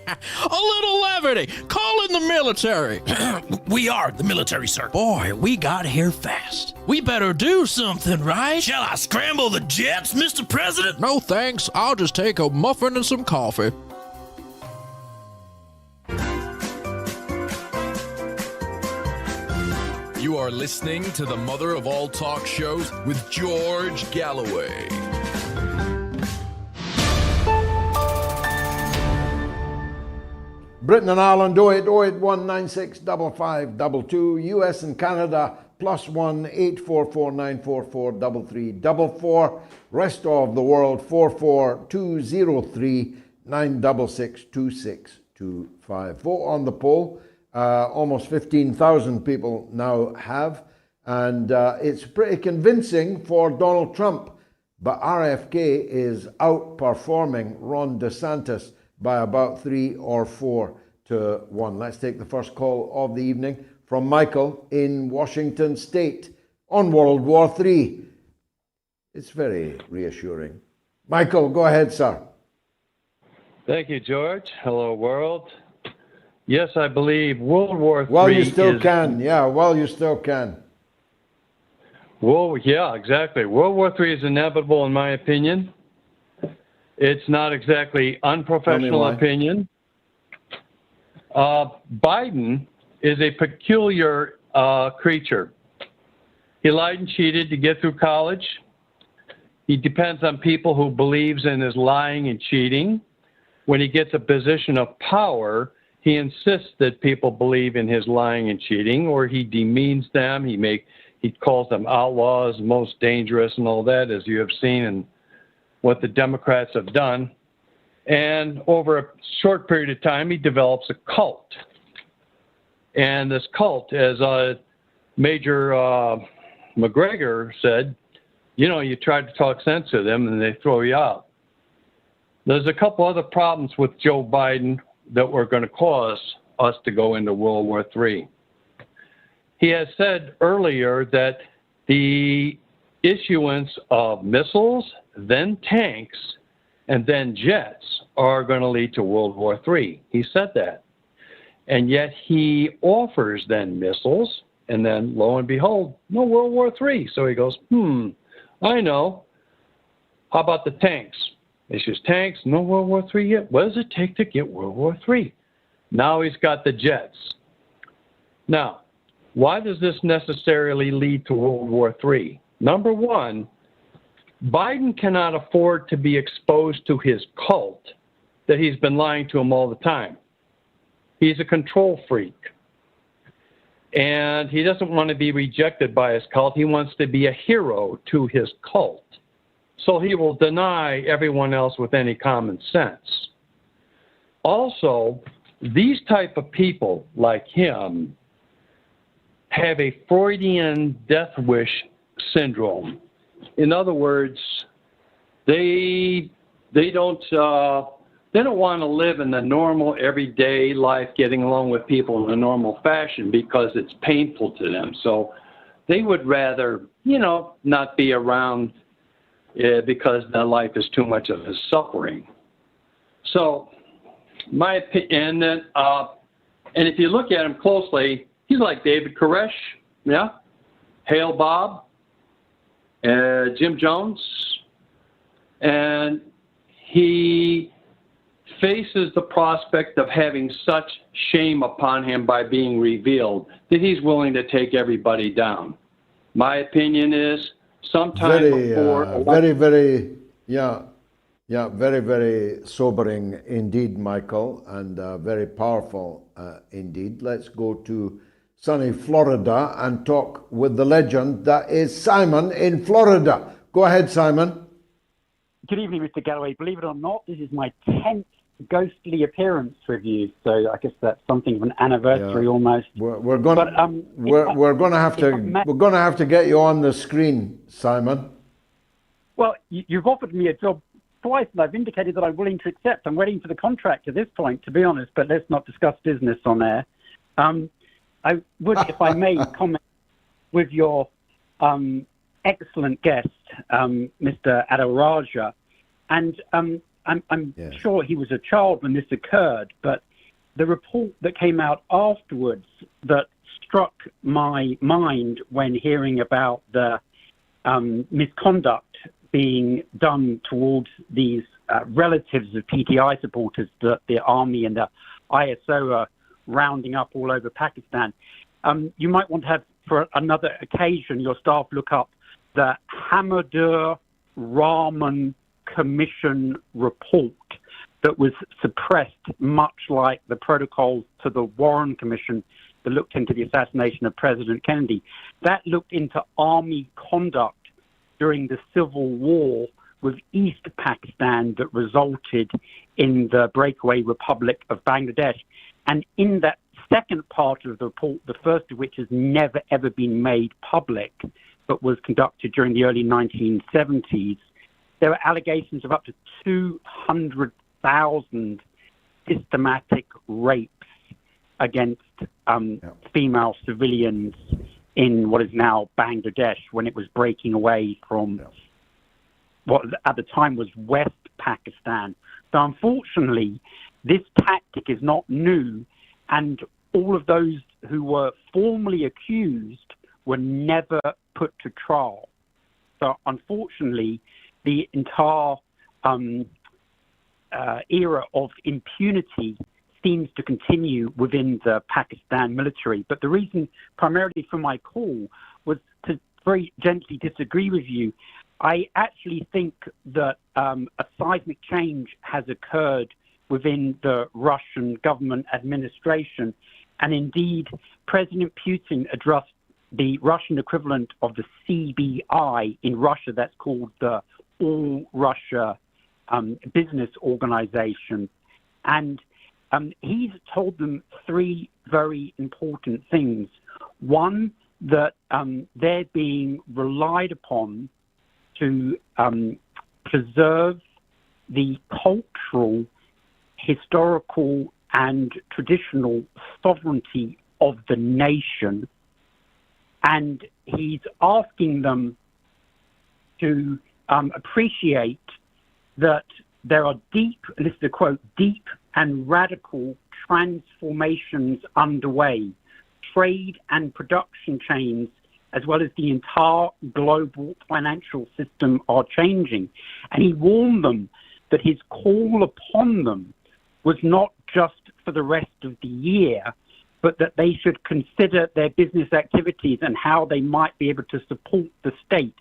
A little levity. Call in the military. We are the military, sir. Boy, we got here fast. We better do something, right? Shall I scramble the jets, Mr. President? No thanks. I'll just take a muffin and some coffee. You are listening to the mother of all talk shows with George Galloway. Britain and Ireland 0801965522, US and Canada +1 844944334. Rest of the world 44203 9662625. Vote on the poll. Almost 15,000 people now have, and it's pretty convincing for Donald Trump. But RFK is outperforming Ron DeSantis by about 3 or 4 to 1. Let's take the first call of the evening from Michael in Washington State on World War III. It's very reassuring. Michael, go ahead, sir. Thank you, George. Hello, world. Yes, I believe World War III. Well, you still can. Yeah, well, you still can. Well, yeah, exactly. World War III is inevitable, in my opinion. It's not exactly unprofessional opinion. Biden is a peculiar creature. He lied and cheated to get through college. He depends on people who believes in his lying and cheating. When he gets a position of power, he insists that people believe in his lying and cheating, or he demeans them. He calls them outlaws, most dangerous, and all that, as you have seen in what the Democrats have done. And over a short period of time, he develops a cult. And this cult, as Major McGregor said, you know, you try to talk sense to them and they throw you out. There's a couple other problems with Joe Biden that were going to cause us to go into World War III. He has said earlier that the issuance of missiles, then tanks, and then jets are going to lead to World War III. He said that. And yet he offers then missiles, and then lo and behold, no World War III. So he goes, I know. How about the tanks? Issues tanks, no World War III yet. What does it take to get World War III? Now he's got the jets. Now, why does this necessarily lead to World War III? Number one, Biden cannot afford to be exposed to his cult that he's been lying to him all the time. He's a control freak. And he doesn't want to be rejected by his cult. He wants to be a hero to his cult. So he will deny everyone else with any common sense. Also, these type of people like him have a Freudian death wish syndrome. In other words, they don't want to live in the normal everyday life, getting along with people in a normal fashion because it's painful to them. So they would rather, not be around because their life is too much of a suffering. So, my opinion, and if you look at him closely, he's like David Koresh, yeah, Hale Bob, Jim Jones, and he faces the prospect of having such shame upon him by being revealed that he's willing to take everybody down. My opinion is sometime before... very sobering indeed, Michael, and very powerful indeed. Let's go to sunny Florida and talk with the legend that is Simon in Florida. Go ahead, Simon. Good evening, Mr. Galloway. Believe it or not, this is my 10th ghostly appearance with you, so I guess that's something of an anniversary almost. We're going to have to get you on the screen, Simon. Well, you've offered me a job twice, and I've indicated that I'm willing to accept. I'm waiting for the contract at this point, to be honest, but let's not discuss business on air. I would, if I may, comment with your excellent guest, Mr. Adil Raja, and I'm sure he was a child when this occurred, but the report that came out afterwards that struck my mind when hearing about the misconduct being done towards these relatives of PTI supporters that the army and the ISO are rounding up all over Pakistan. You might want to have, for another occasion, your staff look up the Hamadur Rahman Commission report that was suppressed, much like the protocols to the Warren Commission that looked into the assassination of President Kennedy. That looked into army conduct during the civil war with East Pakistan that resulted in the breakaway Republic of Bangladesh. And in that second part of the report, the first of which has never, ever been made public, but was conducted during the early 1970s, there were allegations of up to 200,000 systematic rapes against female civilians in what is now Bangladesh, when it was breaking away from what at the time was West Pakistan. So unfortunately, this tactic is not new, and all of those who were formally accused were never put to trial. So unfortunately, the entire era of impunity seems to continue within the Pakistan military. But the reason primarily for my call was to very gently disagree with you. I actually think that a seismic change has occurred within the Russian government administration. And indeed, President Putin addressed the Russian equivalent of the CBI in Russia, that's called the All Russia Business Organization. And he's told them three very important things. One, that they're being relied upon to preserve the cultural, historical, and traditional sovereignty of the nation. And he's asking them to appreciate that there are deep, and this is a quote, deep and radical transformations underway. Trade and production chains, as well as the entire global financial system, are changing. And he warned them that his call upon them was not just for the rest of the year, but that they should consider their business activities and how they might be able to support the state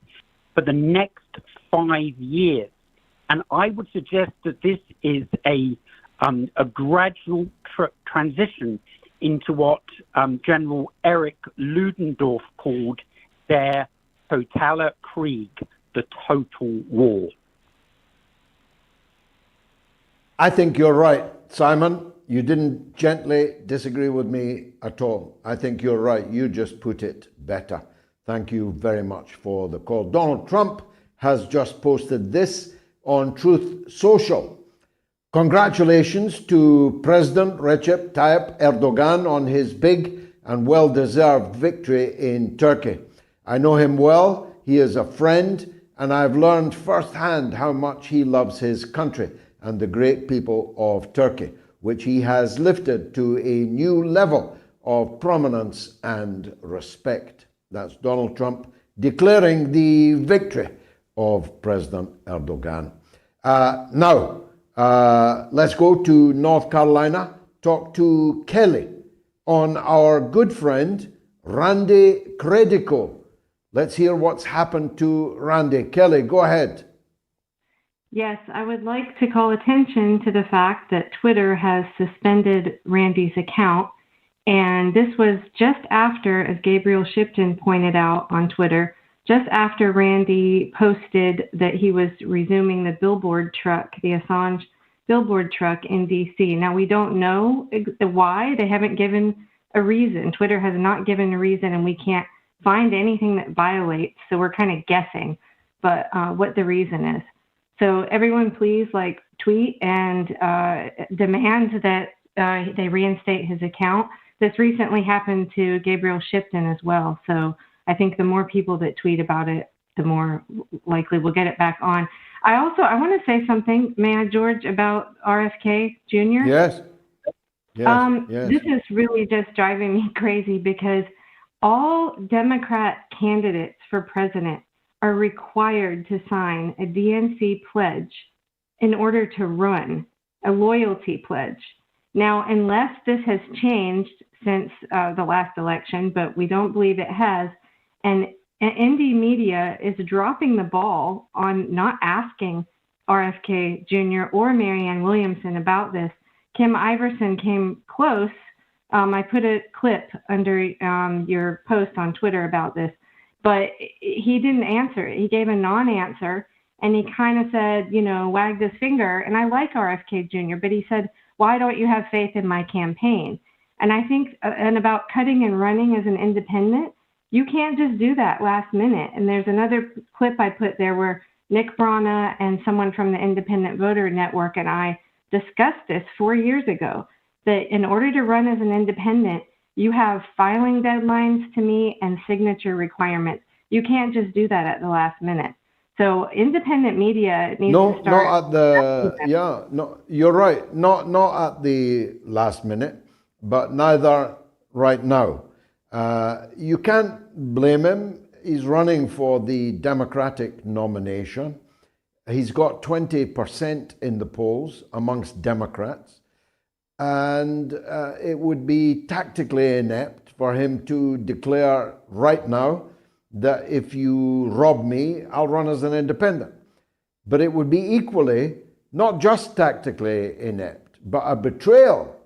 for the next 5 years. And I would suggest that this is a gradual transition into what General Erich Ludendorff called their totaler Krieg, the total war. I think you're right, Simon. You didn't gently disagree with me at all. I think you're right. You just put it better. Thank you very much for the call. Donald Trump has just posted this on Truth Social. Congratulations to President Recep Tayyip Erdogan on his big and well-deserved victory in Turkey. I know him well. He is a friend and I've learned firsthand how much he loves his country and the great people of Turkey, which he has lifted to a new level of prominence and respect. That's Donald Trump declaring the victory of President Erdogan. Now, let's go to North Carolina, talk to Kelly on our good friend, Randy Credico. Let's hear what's happened to Randy. Kelly, go ahead. Yes, I would like to call attention to the fact that Twitter has suspended Randy's account. And this was just after, as Gabriel Shipton pointed out on Twitter, just after Randy posted that he was resuming the billboard truck, the Assange billboard truck in DC. Now, we don't know why. They haven't given a reason. Twitter has not given a reason, and we can't find anything that violates. So we're kind of guessing but what the reason is. So everyone please tweet and demand that they reinstate his account. This recently happened to Gabriel Shipton as well. So I think the more people that tweet about it, the more likely we'll get it back on. I want to say something, may I, George, about RFK Jr.? Yes. Yes. This is really just driving me crazy because all Democrat candidates for president are required to sign a DNC pledge in order to run, a loyalty pledge. Now, unless this has changed since the last election, but we don't believe it has, and indie media is dropping the ball on not asking RFK Jr. or Marianne Williamson about this. Kim Iverson came close. I put a clip under your post on Twitter about this, but he didn't answer it. He gave a non-answer, and he kind of said, wagged his finger. And I like RFK Jr., but he said, why don't you have faith in my campaign? And I think, and about cutting and running as an independent, you can't just do that last minute. And there's another clip I put there where Nick Brana and someone from the Independent Voter Network and I discussed this 4 years ago, that in order to run as an independent, you have filing deadlines to meet and signature requirements. You can't just do that at the last minute. So independent media needs to start. Not at the, no, you're right. Not at the last minute, but neither right now. You can't blame him. He's running for the Democratic nomination. He's got 20% in the polls amongst Democrats. And it would be tactically inept for him to declare right now that if you rob me, I'll run as an independent. But it would be equally, not just tactically inept, but a betrayal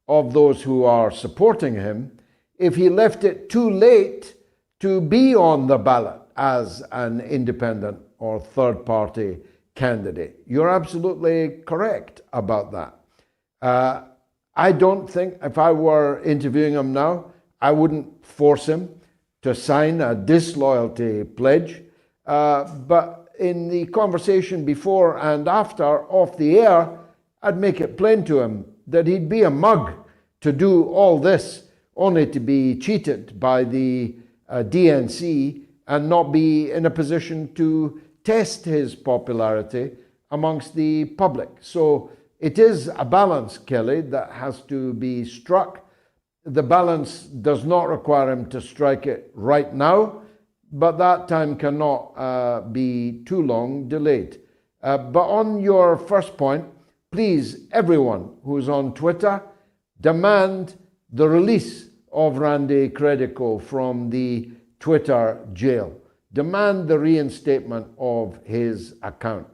of those who are supporting him if he left it too late to be on the ballot as an independent or third-party candidate. You're absolutely correct about that. I don't think, if I were interviewing him now, I wouldn't force him to sign a disloyalty pledge. But in the conversation before and after, off the air, I'd make it plain to him that he'd be a mug to do all this only to be cheated by the DNC and not be in a position to test his popularity amongst the public. So it is a balance, Kelly, that has to be struck. The balance does not require him to strike it right now, but that time cannot be too long delayed. But on your first point, please, everyone who's on Twitter, demand the release of Randy Credico from the Twitter jail. Demand the reinstatement of his account.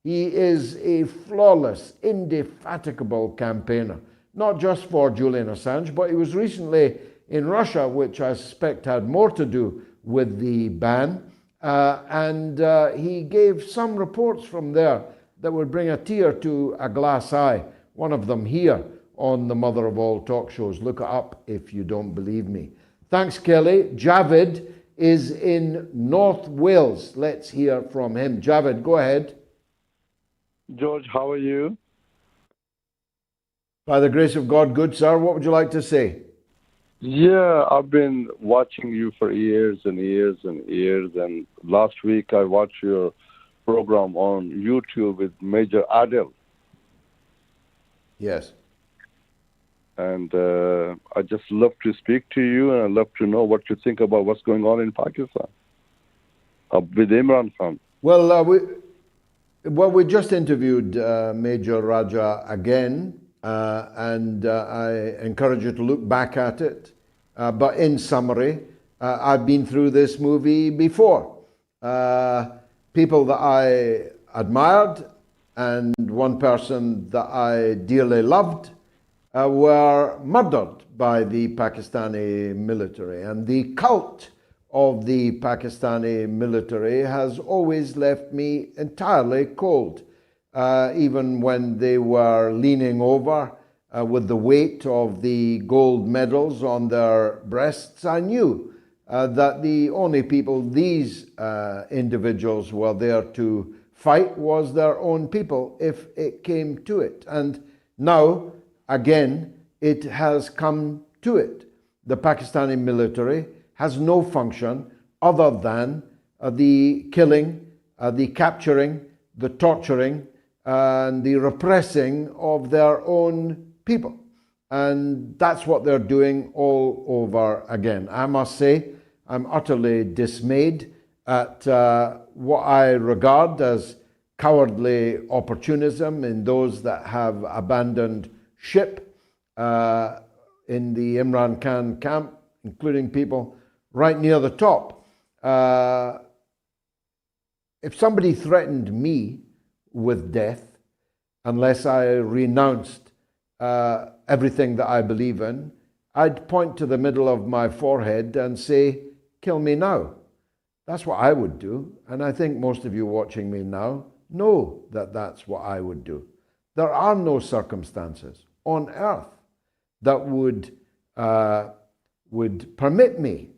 He is a flawless, indefatigable campaigner, not just for Julian Assange, but he was recently in Russia, which I suspect had more to do with the ban. And he gave some reports from there that would bring a tear to a glass eye. One of them here on the mother of all talk shows. Look it up if you don't believe me. Thanks, Kelly. Javid is in North Wales. Let's hear from him. Javid, go ahead. George, how are you? By the grace of God, good, sir. What would you like to say? Yeah, I've been watching you for years and years and years. And last week I watched your program on YouTube with Major Adil. Yes. And I just love to speak to you, and I love to know what you think about what's going on in Pakistan with Imran Khan. Well, we just interviewed Major Raja again, and I encourage you to look back at it. But in summary, I've been through this movie before. People that I admired and one person that I dearly loved were murdered by the Pakistani military. And the cult of the Pakistani military has always left me entirely cold. Even when they were leaning over with the weight of the gold medals on their breasts, I knew that the only people these individuals were there to fight was their own people if it came to it. And now, again, it has come to it. The Pakistani military has no function other than the killing, the capturing, the torturing, and the repressing of their own people. And that's what they're doing all over again. I must say, I'm utterly dismayed at what I regard as cowardly opportunism in those that have abandoned ship in the ImranKhan camp, including people right near the top. If somebody threatened me with death, unless I renounced everything that I believe in, I'd point to the middle of my forehead and say, kill me now. That's what I would do. And I think most of you watching me now know that that's what I would do. There are no circumstances on earth that would permit me,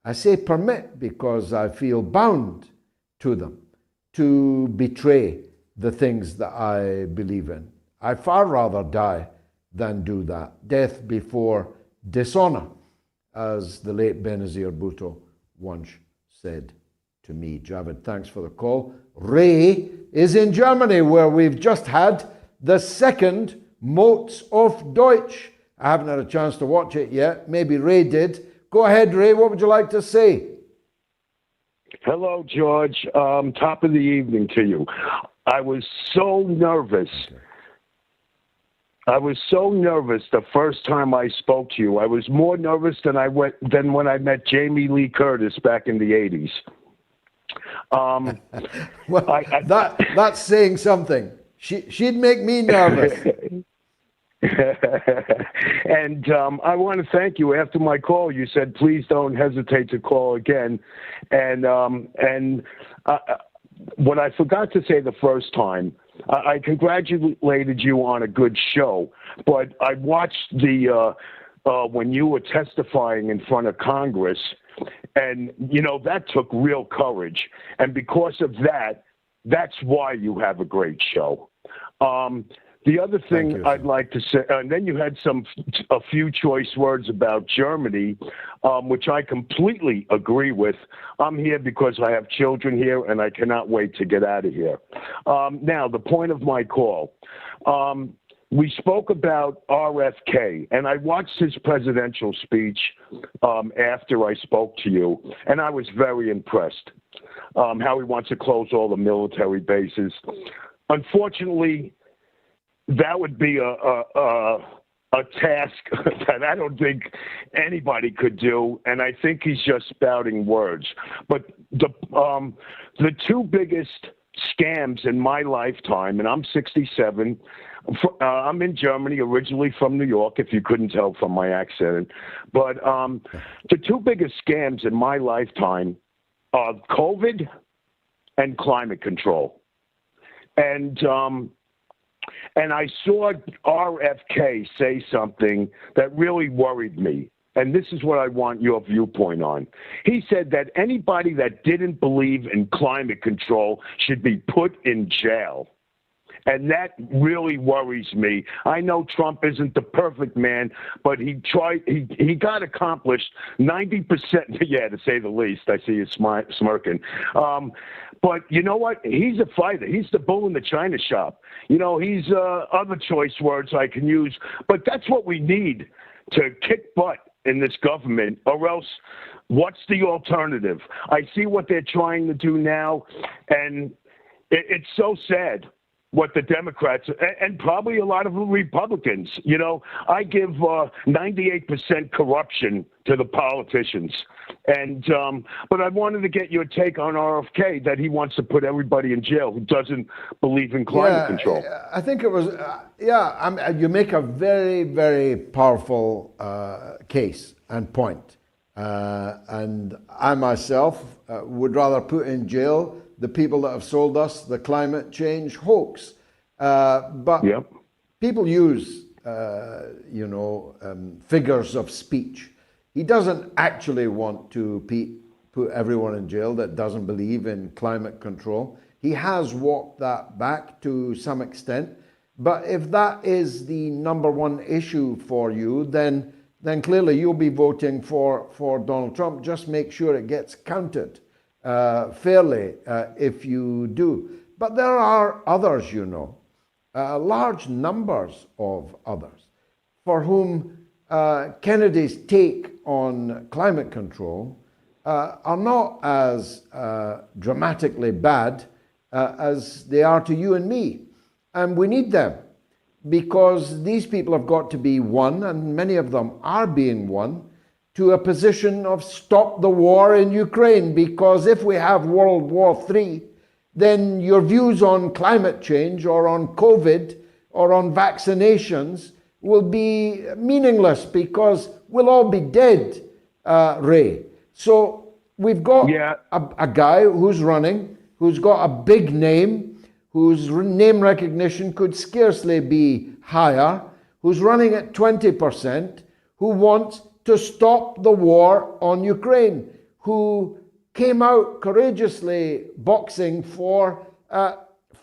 I say permit because I feel bound to them, to betray the things that I believe in. I'd far rather die than do that. Death before dishonor, as the late Benazir Bhutto once said to me. Javed, thanks for the call. Ray is in Germany, where we've just had the second MOATS of Deutsch. I haven't had a chance to watch it yet. Maybe Ray did. Go ahead, Ray. What would you like to say? Hello, George. Top of the evening to you. I was so nervous. I was so nervous the first time I spoke to you. I was more nervous than when I met Jamie Lee Curtis back in the 80s. Well, that's saying something. She'd make me nervous. And I want to thank you. After my call, you said, please don't hesitate to call again. And what I forgot to say the first time, I congratulated you on a good show, but I watched when you were testifying in front of Congress, and, that took real courage. And because of that, that's why you have a great show. The other thing I'd like to say, and then you had a few choice words about Germany, which I completely agree with. I'm here because I have children here, and I cannot wait to get out of here. Now, the point of my call. We spoke about RFK, and I watched his presidential speech after I spoke to you, and I was very impressed how he wants to close all the military bases. Unfortunately, that would be a task that I don't think anybody could do, and I think he's just spouting words. But the two biggest scams in my lifetime, and I'm 67, I'm in Germany, originally from New York, if you couldn't tell from my accent. But the two biggest scams in my lifetime are COVID and climate control. And I saw RFK say something that really worried me. And this is what I want your viewpoint on. He said that anybody that didn't believe in climate control should be put in jail. And that really worries me. I know Trump isn't the perfect man, but he got accomplished 90%, yeah, to say the least. I see you smirking. But you know what? He's a fighter. He's the bull in the china shop. You know, he's other choice words I can use, but that's what we need to kick butt in this government, or else what's the alternative? I see what they're trying to do now, and it's so sad what the Democrats and probably a lot of the Republicans, you know, I give 98% corruption to the politicians. And but I wanted to get your take on RFK, that he wants to put everybody in jail who doesn't believe in climate control. I think it was, you make a very, very powerful case and point. And I myself would rather put in jail the people that have sold us the climate change hoax. But people use, figures of speech. He doesn't actually want to put everyone in jail that doesn't believe in climate control. He has walked that back to some extent. But if that is the number one issue for you, then clearly you'll be voting for Donald Trump. Just make sure it gets counted fairly if you do. But there are others, large numbers of others, for whom Kennedy's take on climate control are not as dramatically bad as they are to you and me. And we need them, because these people have got to be won, and many of them are being won, to a position of stop the war in Ukraine. Because if we have World War III, then your views on climate change or on COVID or on vaccinations will be meaningless, because we'll all be dead, Ray. So we've got a guy who's running, who's got a big name, whose name recognition could scarcely be higher, who's running at 20%, who wants to stop the war on Ukraine, who came out courageously boxing for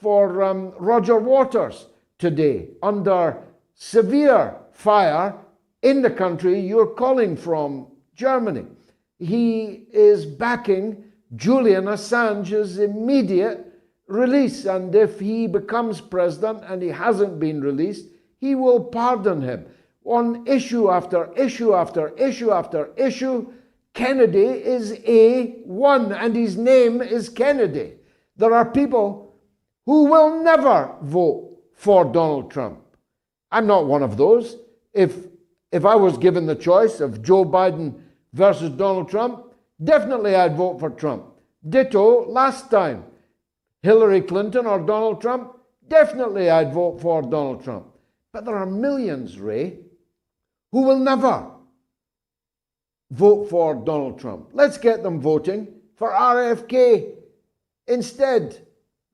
Roger Waters today under severe fire in the country you're calling from, Germany. He is backing Julian Assange's immediate release, and if he becomes president and he hasn't been released, he will pardon him. On issue after issue after issue after issue, Kennedy is A1, and his name is Kennedy. There are people who will never vote for Donald Trump. I'm not one of those. If I was given the choice of Joe Biden versus Donald Trump, definitely I'd vote for Trump. Ditto last time. Hillary Clinton or Donald Trump, definitely I'd vote for Donald Trump. But there are millions, Ray, who will never vote for Donald Trump. Let's get them voting for RFK instead,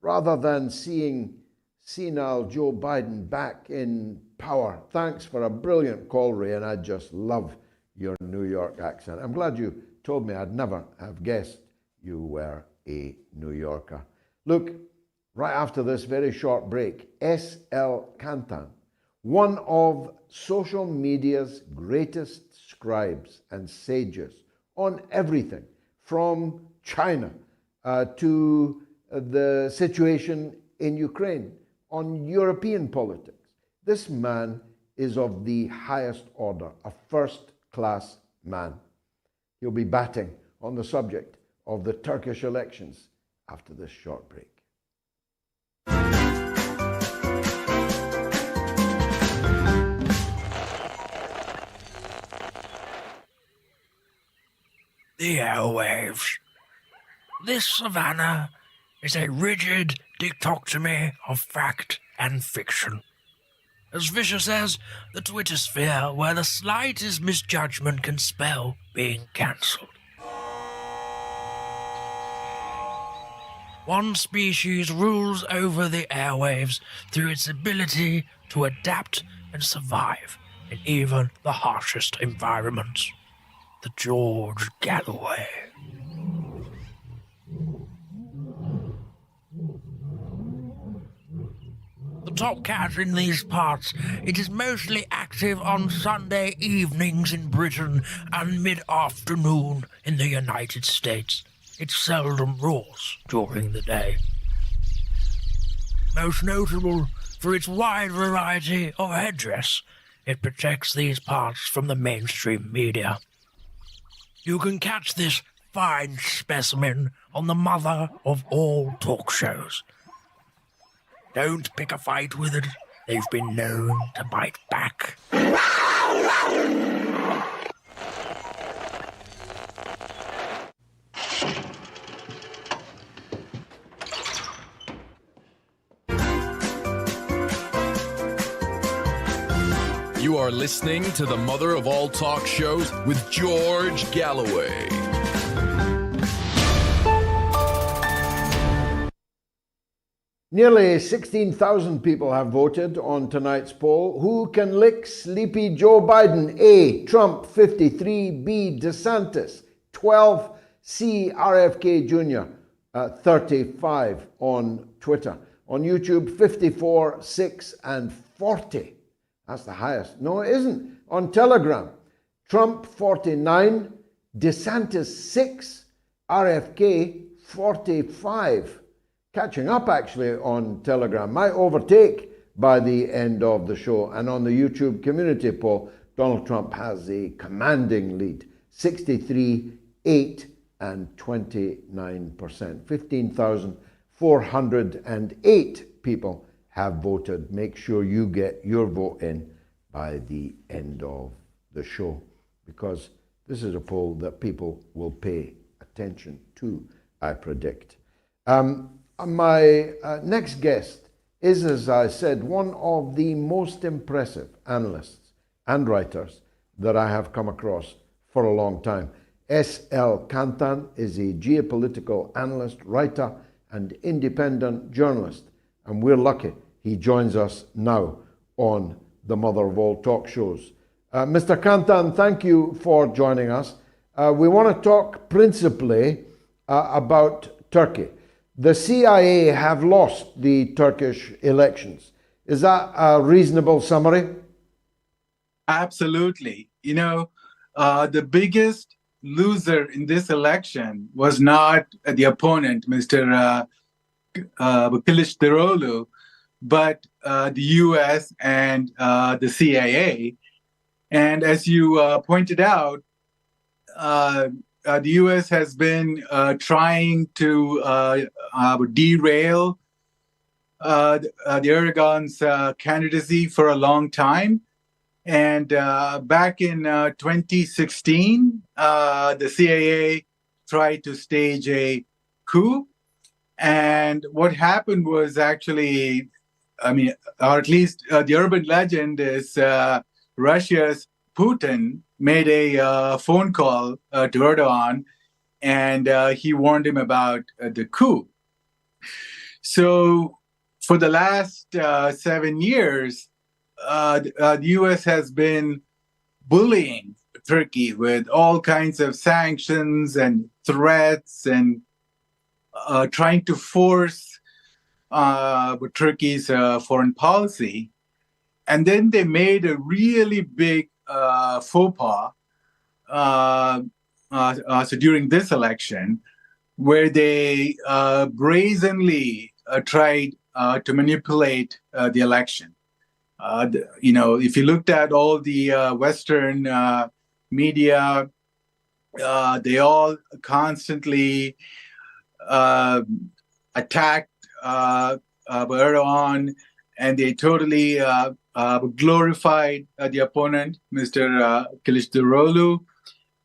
rather than seeing senile Joe Biden back in power. Thanks for a brilliant call, Ray, and I just love your New York accent. I'm glad you told me. I'd never have guessed you were a New Yorker. Look, right after this very short break, S L Kanthan, one of social media's greatest scribes and sages on everything from China to the situation in Ukraine, on European politics. This man is of the highest order, a first-class man. He'll be batting on the subject of the Turkish elections after this short break. The airwaves. This savannah is a rigid dichotomy of fact and fiction. As Fisher says, the Twitter sphere where the slightest misjudgment can spell being cancelled. One species rules over the airwaves through its ability to adapt and survive in even the harshest environments. The George Galloway. The top cat in these parts. It is mostly active on Sunday evenings in Britain and mid-afternoon in the United States. It seldom roars during the day. Most notable for its wide variety of headdress, it protects these parts from the mainstream media. You can catch this fine specimen on the mother of all talk shows. Don't pick a fight with it. They've been known to bite back. You are listening to the mother of all talk shows with George Galloway. Nearly 16,000 people have voted on tonight's poll. Who can lick sleepy Joe Biden? A. Trump, 53. B. DeSantis, 12. C. RFK Jr., 35 on Twitter. On YouTube, 54, 6, and 40. That's the highest. No, it isn't. On Telegram, Trump, 49. DeSantis, 6. RFK, 45. Catching up actually on Telegram, might overtake by the end of the show. And on the YouTube community poll, Donald Trump has a commanding lead, 63, 8, and 29%. 15,408 people have voted. Make sure you get your vote in by the end of the show, because this is a poll that people will pay attention to, I predict. My next guest is, as I said, one of the most impressive analysts and writers that I have come across for a long time. S L Kanthan is a geopolitical analyst, writer, and independent journalist. And we're lucky he joins us now on the mother of all talk shows. Mr. Kanthan, thank you for joining us. We want to talk principally about Turkey. The CIA have lost the Turkish elections. Is that a reasonable summary? Absolutely. You know, the biggest loser in this election was not the opponent, Mr. Kılıçdaroğlu, but the U.S. and the CIA. And as you pointed out, the U.S. has been trying to derail the Erdogan's candidacy for a long time. And back in 2016, the CIA tried to stage a coup. And what happened was actually, or at least the urban legend is Russia's Putin made a phone call to Erdogan, and he warned him about the coup. So for the last 7 years, the U.S. has been bullying Turkey with all kinds of sanctions and threats and trying to force Turkey's foreign policy. And then they made a really big faux pas so during this election, where they brazenly tried to manipulate the election. If you looked at all the Western media, they all constantly attacked Erdogan, and they totally glorified the opponent, Mr. Kılıçdaroğlu.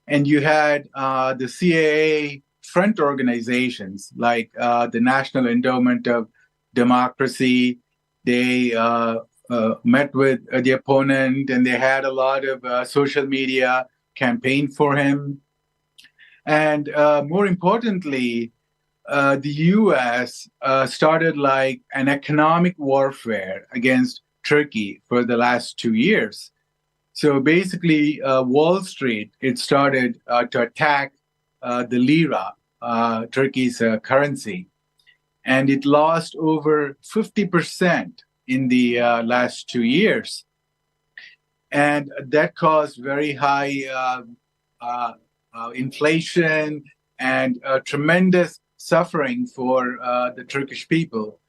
And you had the CIA front organizations like the National Endowment of Democracy. They met with the opponent, and they had a lot of social media campaign for him. And more importantly, the U.S. started like an economic warfare against Turkey for the last 2 years. So basically, Wall Street, it started to attack the lira, Turkey's currency. And it lost over 50% in the last 2 years. And that caused very high inflation and tremendous suffering for the Turkish people.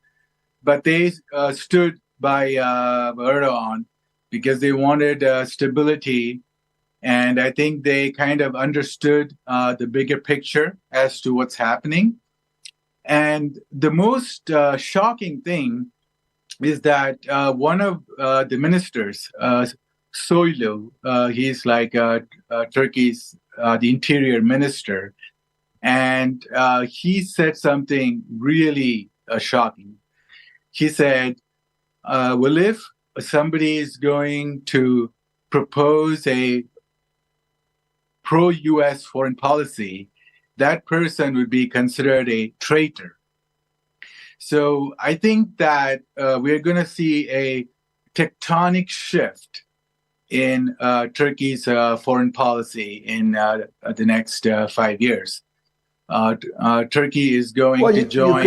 But they stood by Erdogan because they wanted stability. And I think they kind of understood the bigger picture as to what's happening. And the most shocking thing is that one of the ministers, Soylu, he's like Turkey's the interior minister, and he said something really shocking. He said, well, if somebody is going to propose a pro-US foreign policy, that person would be considered a traitor. So I think that we're going to see a tectonic shift in Turkey's foreign policy in the next 5 years. Turkey is going to join.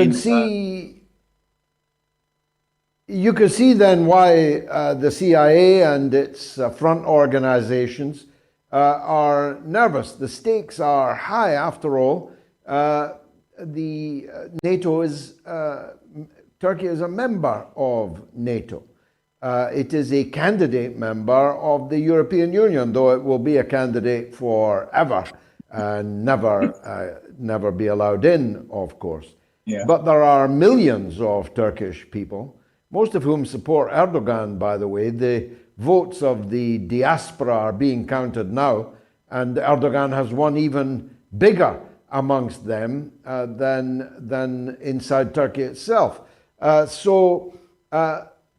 You can see then why the CIA and its front organizations are nervous. The stakes are high, after all. NATO is Turkey is a member of NATO. It is a candidate member of the European Union, though it will be a candidate forever and never be allowed in, of course. Yeah. But there are millions of Turkish people, most of whom support Erdogan, by the way. The votes of the diaspora are being counted now, and Erdogan has won even bigger amongst them than inside Turkey itself. So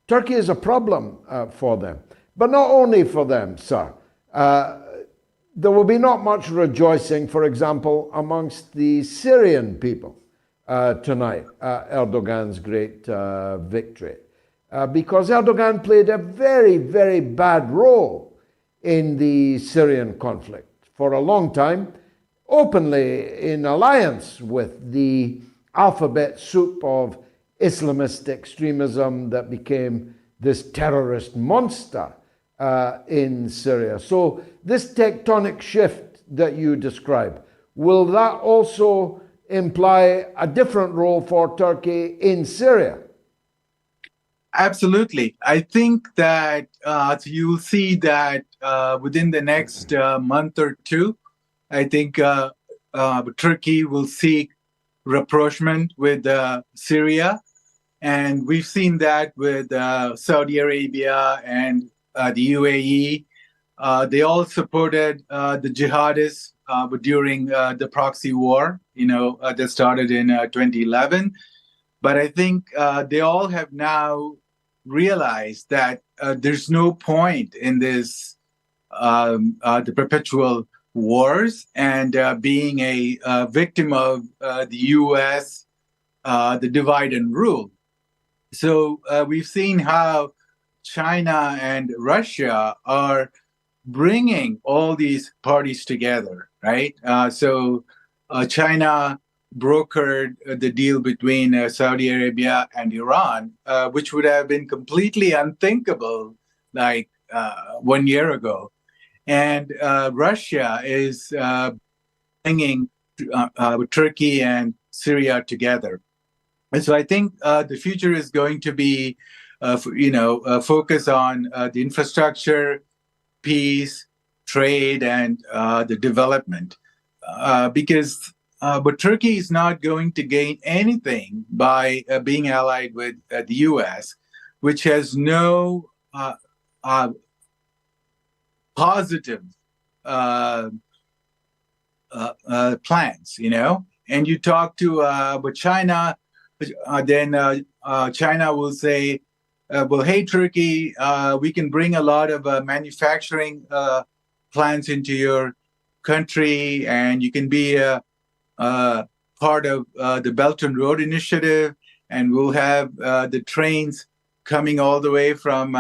Turkey is a problem for them. But not only for them, sir. There will be not much rejoicing, for example, amongst the Syrian people tonight, Erdogan's great victory. Because Erdogan played a very, very bad role in the Syrian conflict for a long time, openly in alliance with the alphabet soup of Islamist extremism that became this terrorist monster in Syria. So this tectonic shift that you describe, will that also imply a different role for Turkey in Syria? Absolutely. I think that you'll see that within the next month or two, I think Turkey will seek rapprochement with Syria. And we've seen that with Saudi Arabia and the UAE. They all supported the jihadists during the proxy war, that started in 2011. But I think they all have now realized that there's no point in this, the perpetual wars and being a victim of the U.S., the divide and rule. So we've seen how China and Russia are bringing all these parties together, right? So China brokered the deal between Saudi Arabia and Iran, which would have been completely unthinkable like 1 year ago. And Russia is bringing Turkey and Syria together. And so I think the future is going to be, focus on the infrastructure, peace, trade, and the development. Because but Turkey is not going to gain anything by being allied with the U.S., which has no positive plans, And you talk to China, then China will say, well, hey, Turkey, we can bring a lot of manufacturing plants into your country, and you can be a part of the Belt and Road Initiative, and we'll have the trains coming all the way from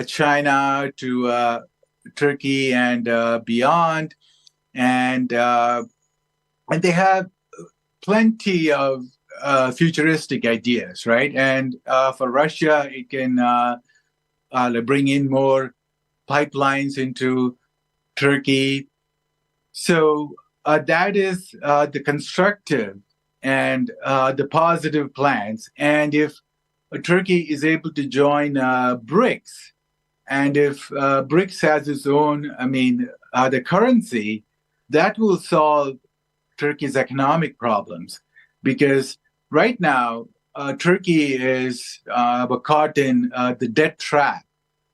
China to Turkey and beyond, and they have plenty of futuristic ideas, right? And for Russia, it can bring in more pipelines into Turkey. So that is the constructive and the positive plans. And if Turkey is able to join BRICS, and if BRICS has its own, the currency, that will solve Turkey's economic problems. Because right now, Turkey is caught in the debt trap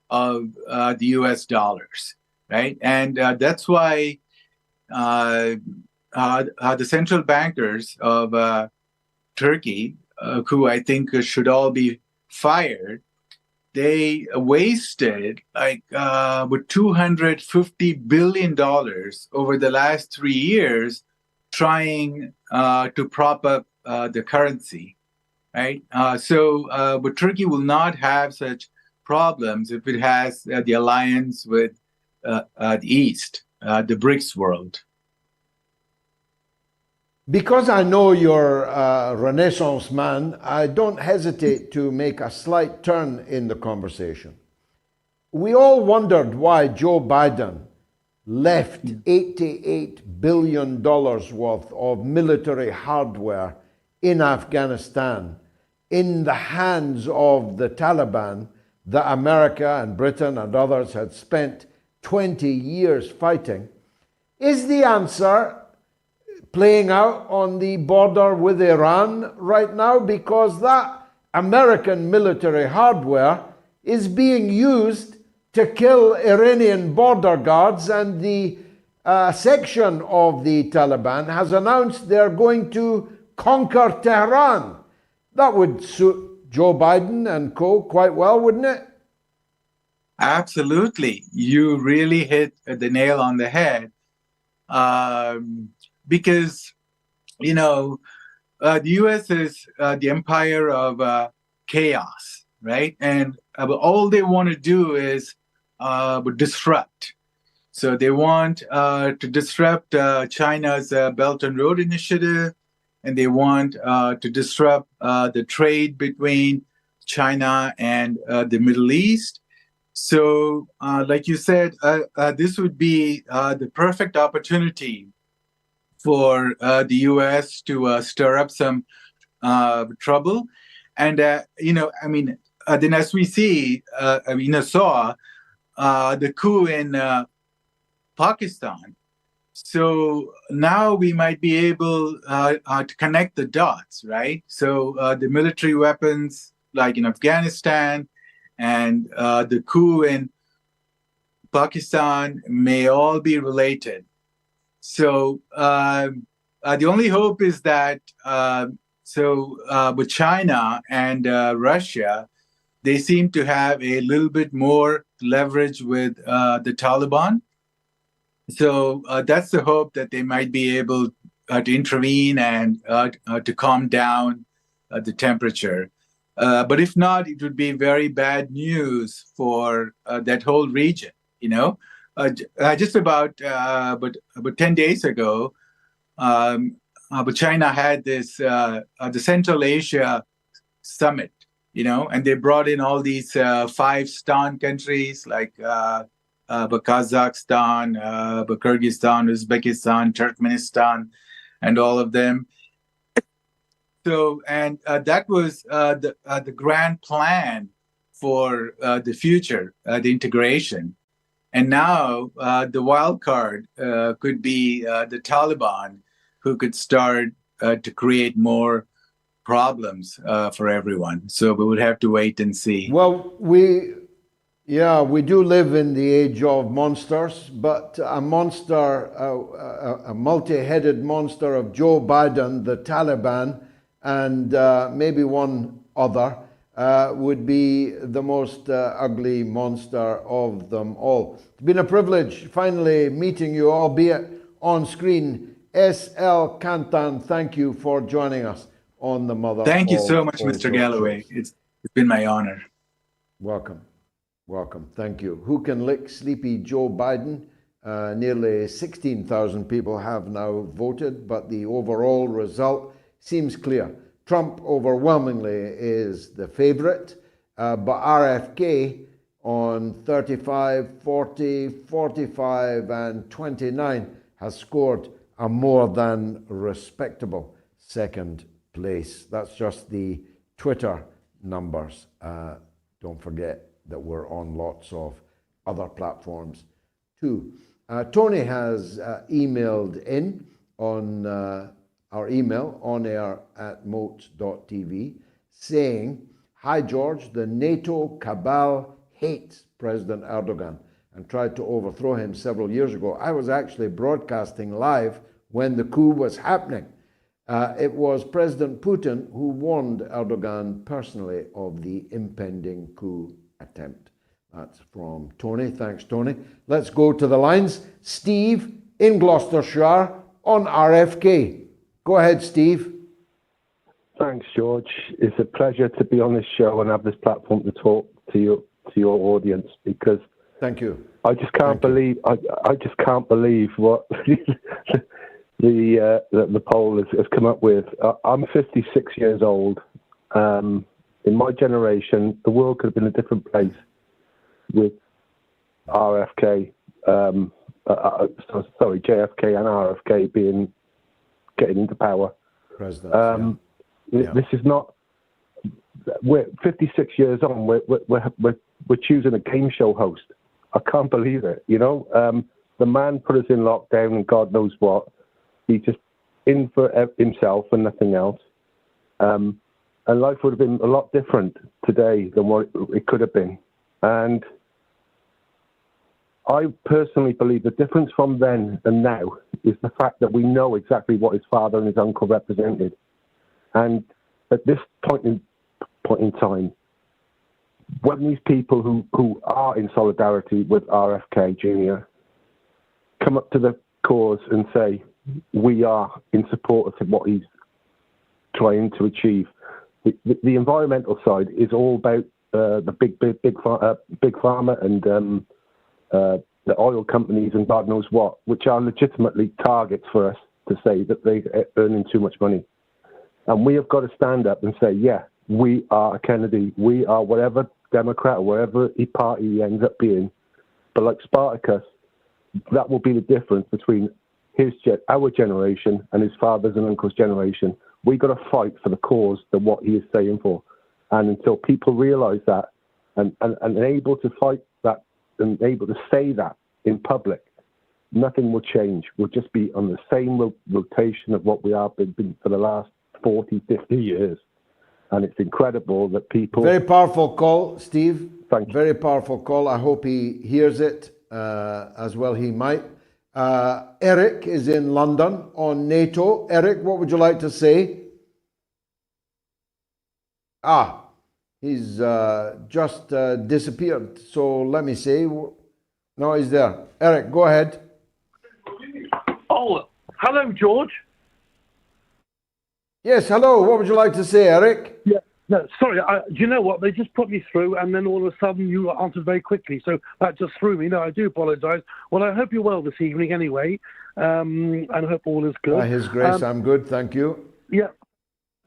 of the US dollars, right? And that's why the central bankers of Turkey, who I think should all be fired, they wasted like $250 billion over the last 3 years trying to prop up the currency, right? But Turkey will not have such problems if it has the alliance with the East, the BRICS world. Because I know you're a Renaissance man, I don't hesitate to make a slight turn in the conversation. We all wondered why Joe Biden left $88 billion worth of military hardware in Afghanistan in the hands of the Taliban that America and Britain and others had spent 20 years fighting. Is the answer playing out on the border with Iran right now? Because that American military hardware is being used to kill Iranian border guards, and the section of the Taliban has announced they're going to conquer Tehran. That would suit Joe Biden and co. quite well, wouldn't it? Absolutely. You really hit the nail on the head. Because, the U.S. is the empire of chaos, right? And all they want to do is disrupt. So they want to disrupt China's Belt and Road Initiative, and they want to disrupt the trade between China and the Middle East. So, like you said, this would be the perfect opportunity for the U.S. to stir up some trouble. And, then as we see, saw the coup in Pakistan. So now we might be able to connect the dots, right? So the military weapons, like in Afghanistan, and the coup in Pakistan may all be related. So the only hope is that with China and Russia, they seem to have a little bit more leverage with the Taliban. So that's the hope, that they might be able to intervene and to calm down the temperature. But if not, it would be very bad news for that whole region. Just about 10 days ago, but China had this the Central Asia Summit, and they brought in all these 5 Stan countries like Kazakhstan, Kyrgyzstan, Uzbekistan, Turkmenistan, and all of them. So, and that was the grand plan for the future, the integration. And now the wild card could be the Taliban, who could start to create more problems for everyone. So we would have to wait and see. Well, we do live in the age of monsters, but a monster, a multi-headed monster of Joe Biden, the Taliban, and maybe one other, would be the most ugly monster of them all. It's been a privilege finally meeting you, albeit on screen. S L Kanthan, thank you for joining us on the Mother. Thank you so much, Mr. Galloway. It's been my honor. Welcome. Thank you. Who can lick sleepy Joe Biden? Nearly 16,000 people have now voted, but the overall result seems clear. Trump overwhelmingly is the favorite, but RFK on 35, 40, 45, and 29 has scored a more than respectable second place. That's just the Twitter numbers. Don't forget that we're on lots of other platforms too. Tony has emailed in on our email, onair@moats.tv, saying, "Hi George, the NATO cabal hates President Erdogan and tried to overthrow him several years ago. I was actually broadcasting live when the coup was happening. It was President Putin who warned Erdogan personally of the impending coup attempt." That's from Tony. Thanks, Tony. Let's go to the lines. Steve in Gloucestershire on RFK. Go ahead, Steve. Thanks, George. It's a pleasure to be on this show and have this platform to talk to your audience, because thank you. I just can't believe what the poll has come up with. I'm 56 years old. In my generation, the world could have been a different place with RFK, JFK and RFK getting into power. President. This is not. We're 56 years on. We're choosing a game show host. I can't believe it. You know, the man put us in lockdown and God knows what. He's just in for himself and nothing else. And life would have been a lot different today than what it could have been. And I personally believe the difference from then and now is the fact that we know exactly what his father and his uncle represented. And at this point in time, when these people who are in solidarity with RFK Jr. come up to the cause and say, we are in support of what he's trying to achieve. The environmental side is all about the big pharma and the oil companies and God knows what, which are legitimately targets for us to say that they're earning too much money. And we have got to stand up and say, yeah, we are a Kennedy. We are whatever Democrat or whatever party he ends up being. But like Spartacus, that will be the difference between our generation and his father's and uncle's generation. We've got to fight for the cause of what he is saying for. And until people realise that and able to fight that and able to say that in public, nothing will change. We'll just be on the same rotation of what we have been for the last 40, 50 years. And it's incredible that people... Very powerful call, Steve. Thank you. Very powerful call. I hope he hears it as well he might. Eric is in London on NATO. Eric, what would you like to say? He's just disappeared. So let me see. No, he's there. Eric, go ahead. Oh, hello, George. Yes, hello. What would you like to say, Eric? Yeah, no, sorry. Do you know what? They just put me through, and then all of a sudden you answered very quickly. So that just threw me. No, I do apologise. Well, I hope you're well this evening anyway, and I hope all is good. By His grace, I'm good. Thank you. Yeah,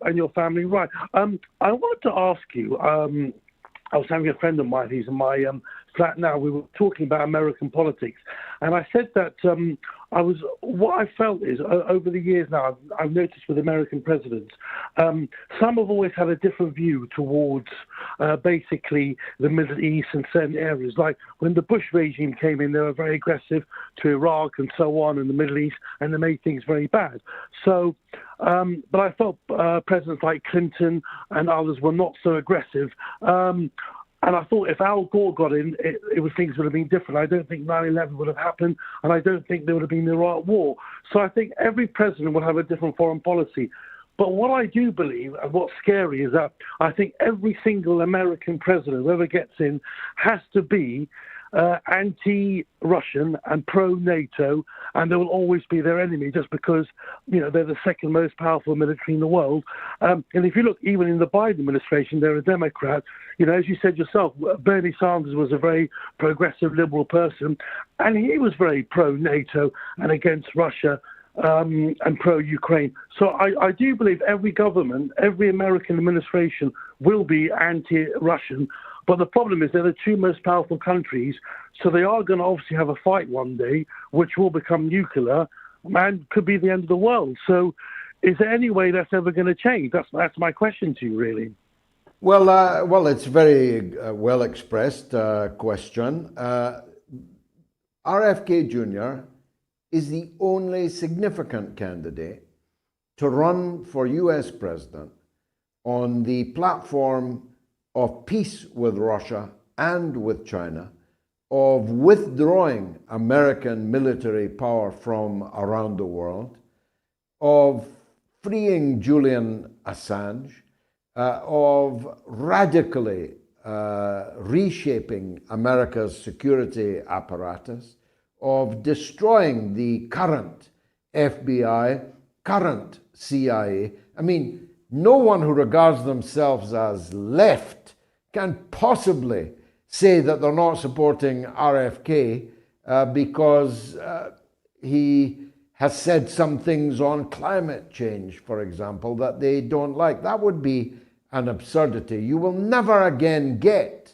and your family, right. I wanted to ask you, I was having a friend of mine who's in my flat now. We were talking about American politics, and I said that what I felt is over the years now, I've noticed with American presidents, some have always had a different view towards basically the Middle East and certain areas. Like when the Bush regime came in, they were very aggressive to Iraq and so on in the Middle East, and they made things very bad. So, but I felt presidents like Clinton and others were not so aggressive. And I thought if Al Gore got in, things would have been different. I don't think 9/11 would have happened, and I don't think there would have been the Iraq War. So I think every president will have a different foreign policy. But what I do believe, and what's scary, is that I think every single American president, whoever gets in, has to be anti-Russian and pro-NATO, and they will always be their enemy just because, they're the second most powerful military in the world. And if you look, even in the Biden administration, they're a Democrat. As you said yourself, Bernie Sanders was a very progressive liberal person, and he was very pro-NATO and against Russia. and pro-Ukraine. So I do believe every government, every American administration will be anti-Russian. But the problem is they're the two most powerful countries, so they are going to obviously have a fight one day, which will become nuclear and could be the end of the world. So is there any way that's ever going to change? That's my question to you, really. Well, it's very well expressed question. RFK Jr. is the only significant candidate to run for US president on the platform of peace with Russia and with China, of withdrawing American military power from around the world, of freeing Julian Assange, of radically reshaping America's security apparatus, of destroying the current FBI, current CIA. I mean, no one who regards themselves as left can possibly say that they're not supporting RFK because he has said some things on climate change, for example, that they don't like. That would be an absurdity. You will never again get,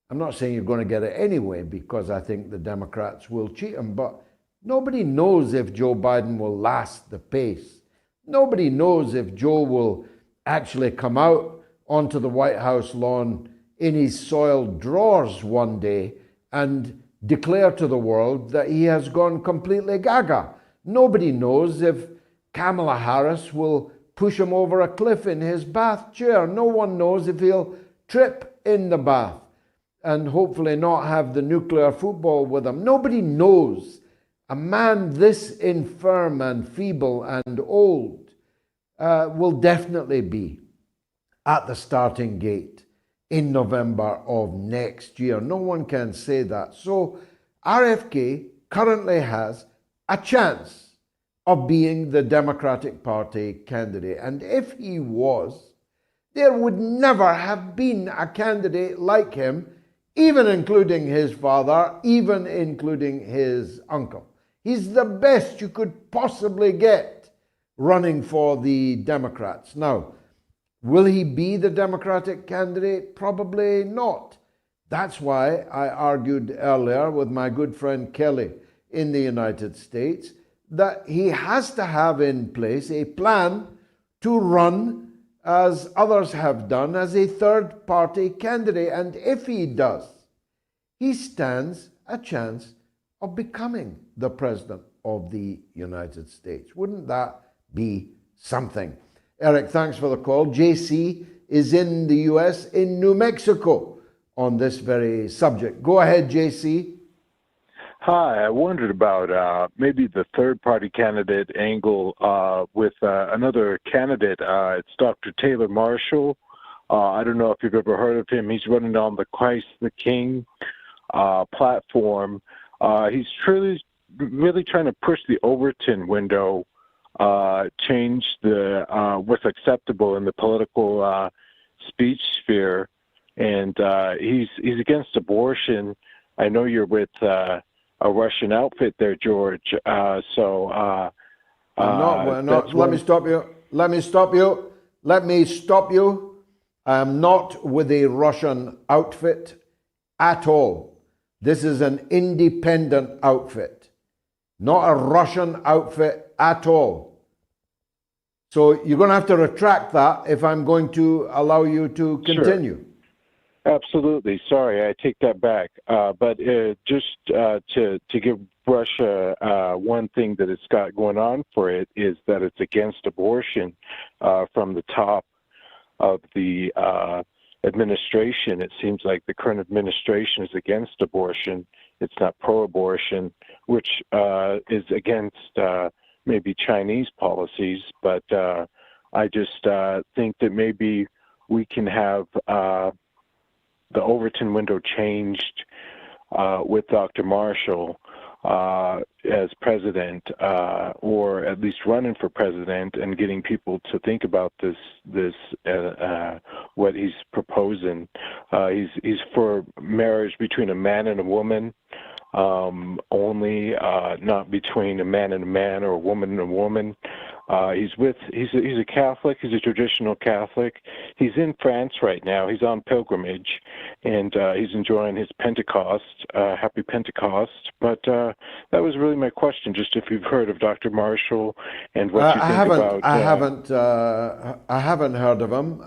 I'm not saying you're going to get it anyway, because I think the Democrats will cheat him, but nobody knows if Joe Biden will last the pace. Nobody knows if Joe will actually come out onto the White House lawn in his soiled drawers one day and declare to the world that he has gone completely gaga. Nobody knows if Kamala Harris will push him over a cliff in his bath chair. No one knows if he'll trip in the bath and hopefully not have the nuclear football with him. Nobody knows. A man this infirm and feeble and old will definitely be at the starting gate in November of next year. No one can say that. So RFK currently has a chance of being the Democratic Party candidate. And if he was, there would never have been a candidate like him, even including his father, even including his uncle. He's the best you could possibly get running for the Democrats. Now, will he be the Democratic candidate? Probably not. That's why I argued earlier with my good friend Kelly in the United States that he has to have in place a plan to run, as others have done, as a third-party candidate. And if he does, he stands a chance of becoming the President of the United States. Wouldn't that be something? Eric, thanks for the call. JC is in the US, in New Mexico, on this very subject. Go ahead, JC. Hi, I wondered about maybe the third-party candidate angle with another candidate. It's Dr. Taylor Marshall. I don't know if you've ever heard of him. He's running on the Christ the King platform. He's really trying to push the Overton window, change the what's acceptable in the political speech sphere, and he's against abortion. I know you're with a Russian outfit there, George. I'm not. Let me stop you. I am not with a Russian outfit at all. This is an independent outfit, not a Russian outfit at all. So you're going to have to retract that if I'm going to allow you to continue. Sure. Absolutely. Sorry, I take that back. But just to give Russia one thing that it's got going on for it is that it's against abortion from the top of the administration. It seems like the current administration is against abortion. It's not pro-abortion, which is against maybe Chinese policies. But I just think that maybe we can have the Overton window changed with Dr. Marshall as president, or at least running for president, and getting people to think about this what he's proposing. He's for marriage between a man and a woman, only, not between a man and a man or a woman and a woman. He's a Catholic. He's a traditional Catholic. He's in France right now. He's on pilgrimage, and he's enjoying his Pentecost. Happy Pentecost! But that was really my question. Just if you've heard of Dr. Marshall and what you think about. I haven't heard of him.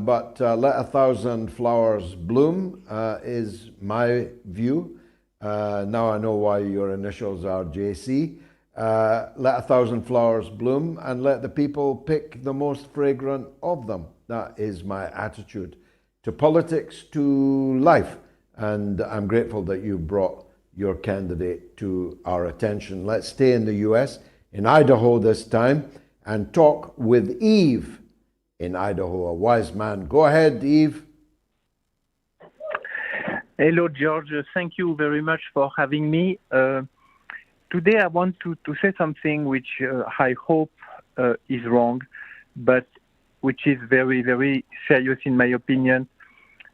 But Let a Thousand Flowers Bloom is my view. Now I know why your initials are JC. Let a thousand flowers bloom and let the people pick the most fragrant of them. That is my attitude to politics, to life. And I'm grateful that you brought your candidate to our attention. Let's stay in the US, in Idaho this time, and talk with Eve in Idaho, a wise man. Go ahead, Eve. Hello, George. Thank you very much for having me. Today I want to say something which I hope is wrong, but which is very, very serious in my opinion.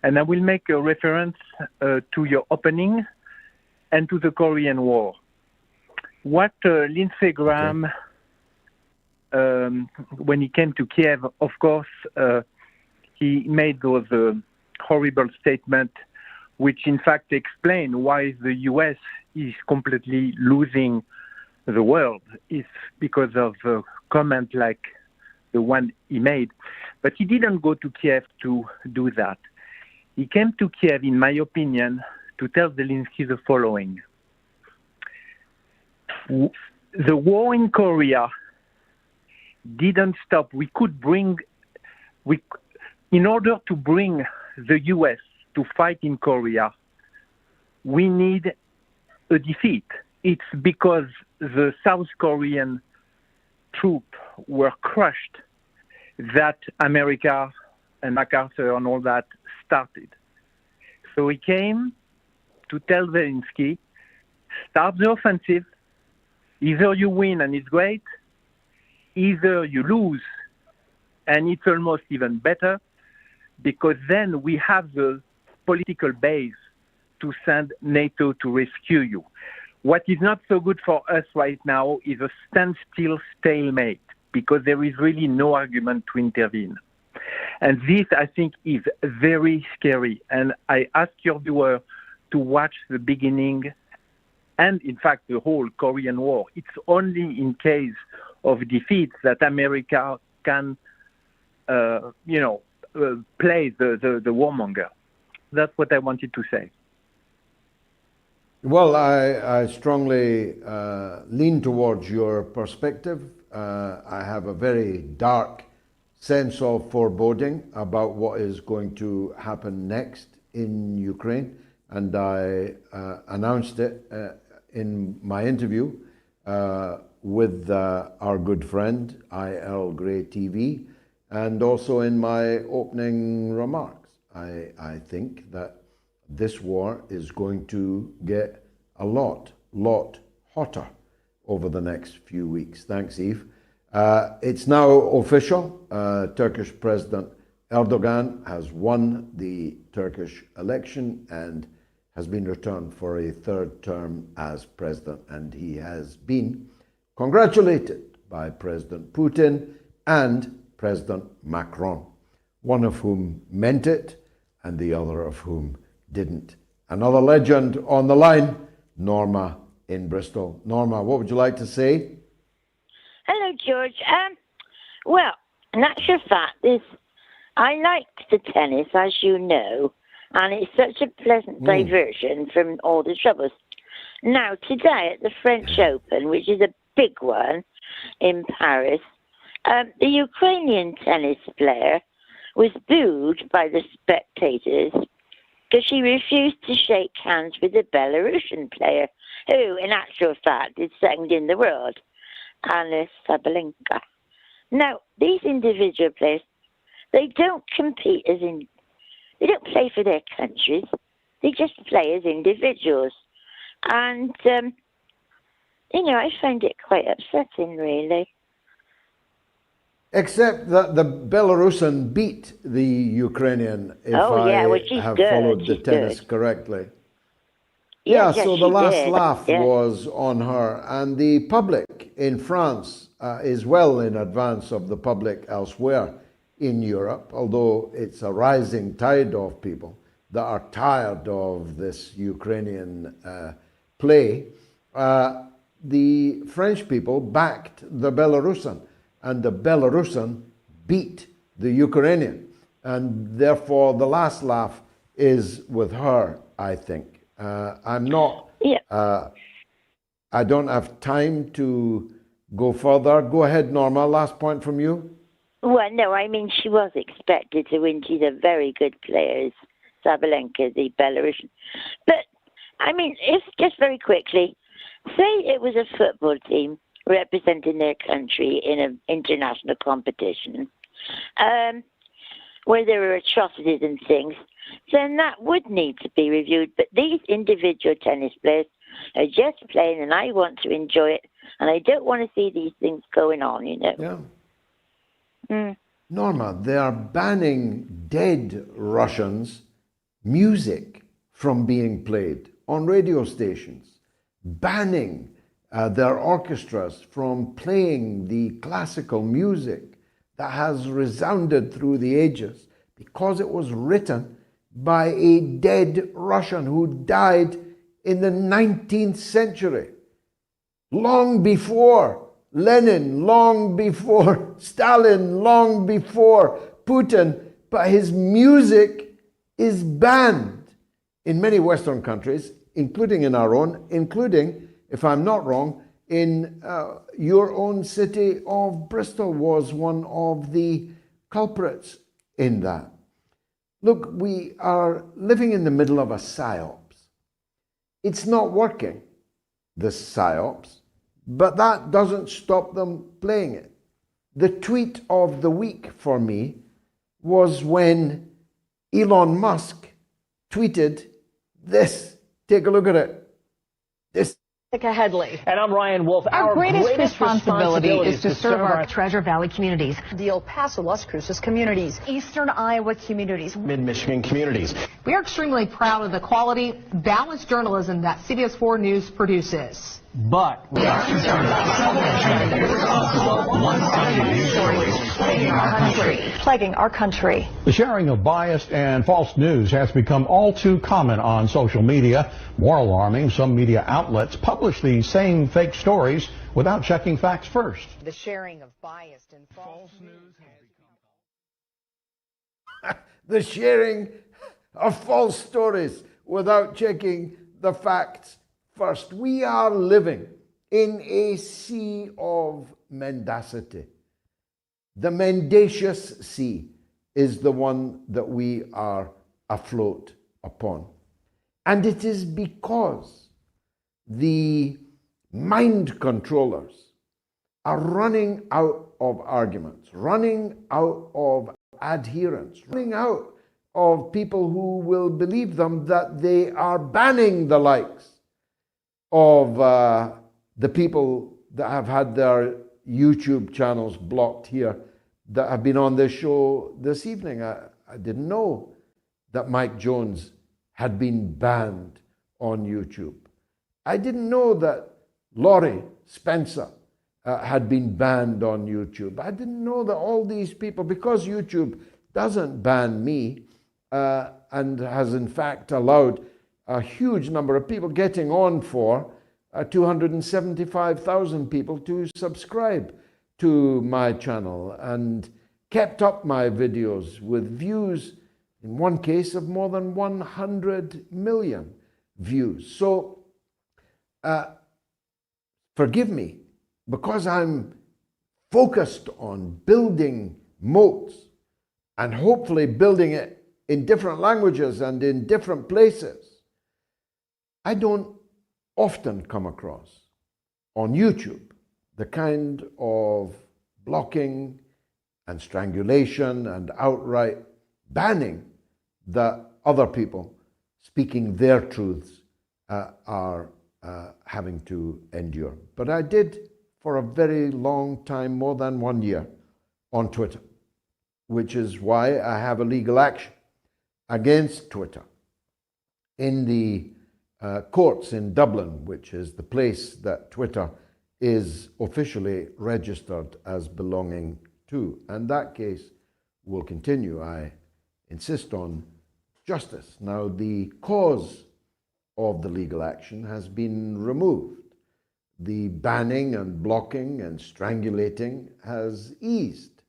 And I will make a reference to your opening and to the Korean War. What Lindsey Graham, when he came to Kiev, of course, he made those horrible statements which in fact explain why the US is completely losing the world. It's because of a comment like the one he made. But he didn't go to Kiev to do that. He came to Kiev, in my opinion, to tell Zelensky the following. The war in Korea didn't stop. In order to bring the US to fight in Korea, we need a defeat. It's because the South Korean troops were crushed that America and MacArthur and all that started. So he came to tell Zelensky, start the offensive. Either you win and it's great, either you lose and it's almost even better, because then we have the political base to send NATO to rescue you. What is not so good for us right now is a standstill stalemate, because there is really no argument to intervene. And this, I think, is very scary. And I ask your viewer to watch the beginning and, in fact, the whole Korean War. It's only in case of defeat that America can, play the warmonger. That's what I wanted to say. Well, I strongly lean towards your perspective. I have a very dark sense of foreboding about what is going to happen next in Ukraine, and I announced it in my interview with our good friend IL Grey TV, and also in my opening remarks. I think that this war is going to get a lot hotter over the next few weeks. Thanks, Eve. It's now official. Turkish President Erdogan has won the Turkish election and has been returned for a third term as president. And he has been congratulated by President Putin and President Macron, one of whom meant it and the other of whom didn't. Another legend on the line, Norma in Bristol. Norma, what would you like to say? Hello, George. Well, in actual fact, I like the tennis, as you know, and it's such a pleasant diversion from all the troubles. Now, today at the French Open, which is a big one in Paris, the Ukrainian tennis player was booed by the spectators because she refused to shake hands with the Belarusian player, who, in actual fact, is second in the world, Anna Sabalenka. Now, these individual players, they don't compete they don't play for their countries. They just play as individuals. And, I find it quite upsetting, really. Except that the Belarusian beat the Ukrainian, if I have followed the tennis correctly. Yeah, Yes, so she the last did. laugh Yes. was on her, and the public in France is well in advance of the public elsewhere in Europe, although it's a rising tide of people that are tired of this Ukrainian play. The French people backed the Belarusian, and the Belarusian beat the Ukrainian, and therefore the last laugh is with her, I think. I'm not, I don't have time to go further. Go ahead, Norma. Last point from you. Well, no, I mean, she was expected to win. She's a very good player, Sabalenka, the Belarusian. But, I mean, if just very quickly, say it was a football team representing their country in an international competition, where there were atrocities and things, then that would need to be reviewed. But these individual tennis players are just playing, and I want to enjoy it, and I don't want to see these things going on, you know. Yeah. Mm. Norma, they are banning dead Russians' music from being played on radio stations, banning their orchestras from playing the classical music that has resounded through the ages because it was written by a dead Russian who died in the 19th century, long before Lenin, long before Stalin, long before Putin, but his music is banned in many Western countries, including in our own, including, if I'm not wrong, in your own city of Bristol was one of the culprits in that. Look, we are living in the middle of a psyops. It's not working, this psyops, but that doesn't stop them playing it. The tweet of the week for me was when Elon Musk tweeted this. Take a look at it. This. Headley. And I'm Ryan Wolf. Our greatest responsibility is to serve our Treasure Valley communities, the El Paso, Las Cruces communities, Eastern Iowa communities, Mid-Michigan communities. We are extremely proud of the quality, balanced journalism that CBS 4 News produces. But we are concerned about one-sided news stories plaguing our country. The sharing of biased and false news has become all too common on social media. More alarming, some media outlets publish these same fake stories without checking facts first. The sharing of biased and false news has the sharing of false stories without checking the facts first. We are living in a sea of mendacity. The mendacious sea is the one that we are afloat upon. And it is because the mind controllers are running out of arguments, running out of adherents, running out of people who will believe them, that they are banning the likes of the people that have had their YouTube channels blocked here that have been on this show this evening. I didn't know that Mike Jones had been banned on YouTube. I didn't know that Laurie Spencer had been banned on YouTube. I didn't know that all these people, because YouTube doesn't ban me and has in fact allowed a huge number of people, getting on for 275,000 people to subscribe to my channel and kept up my videos with views, in one case of more than 100 million views. So forgive me, because I'm focused on building moats and hopefully building it in different languages and in different places. I don't often come across on YouTube the kind of blocking and strangulation and outright banning that other people speaking their truths are having to endure. But I did for a very long time, more than 1 year, on Twitter, which is why I have a legal action against Twitter in the courts in Dublin, which is the place that Twitter is officially registered as belonging to. And that case will continue. I insist on justice. Now, the cause of the legal action has been removed. The banning and blocking and strangulating has eased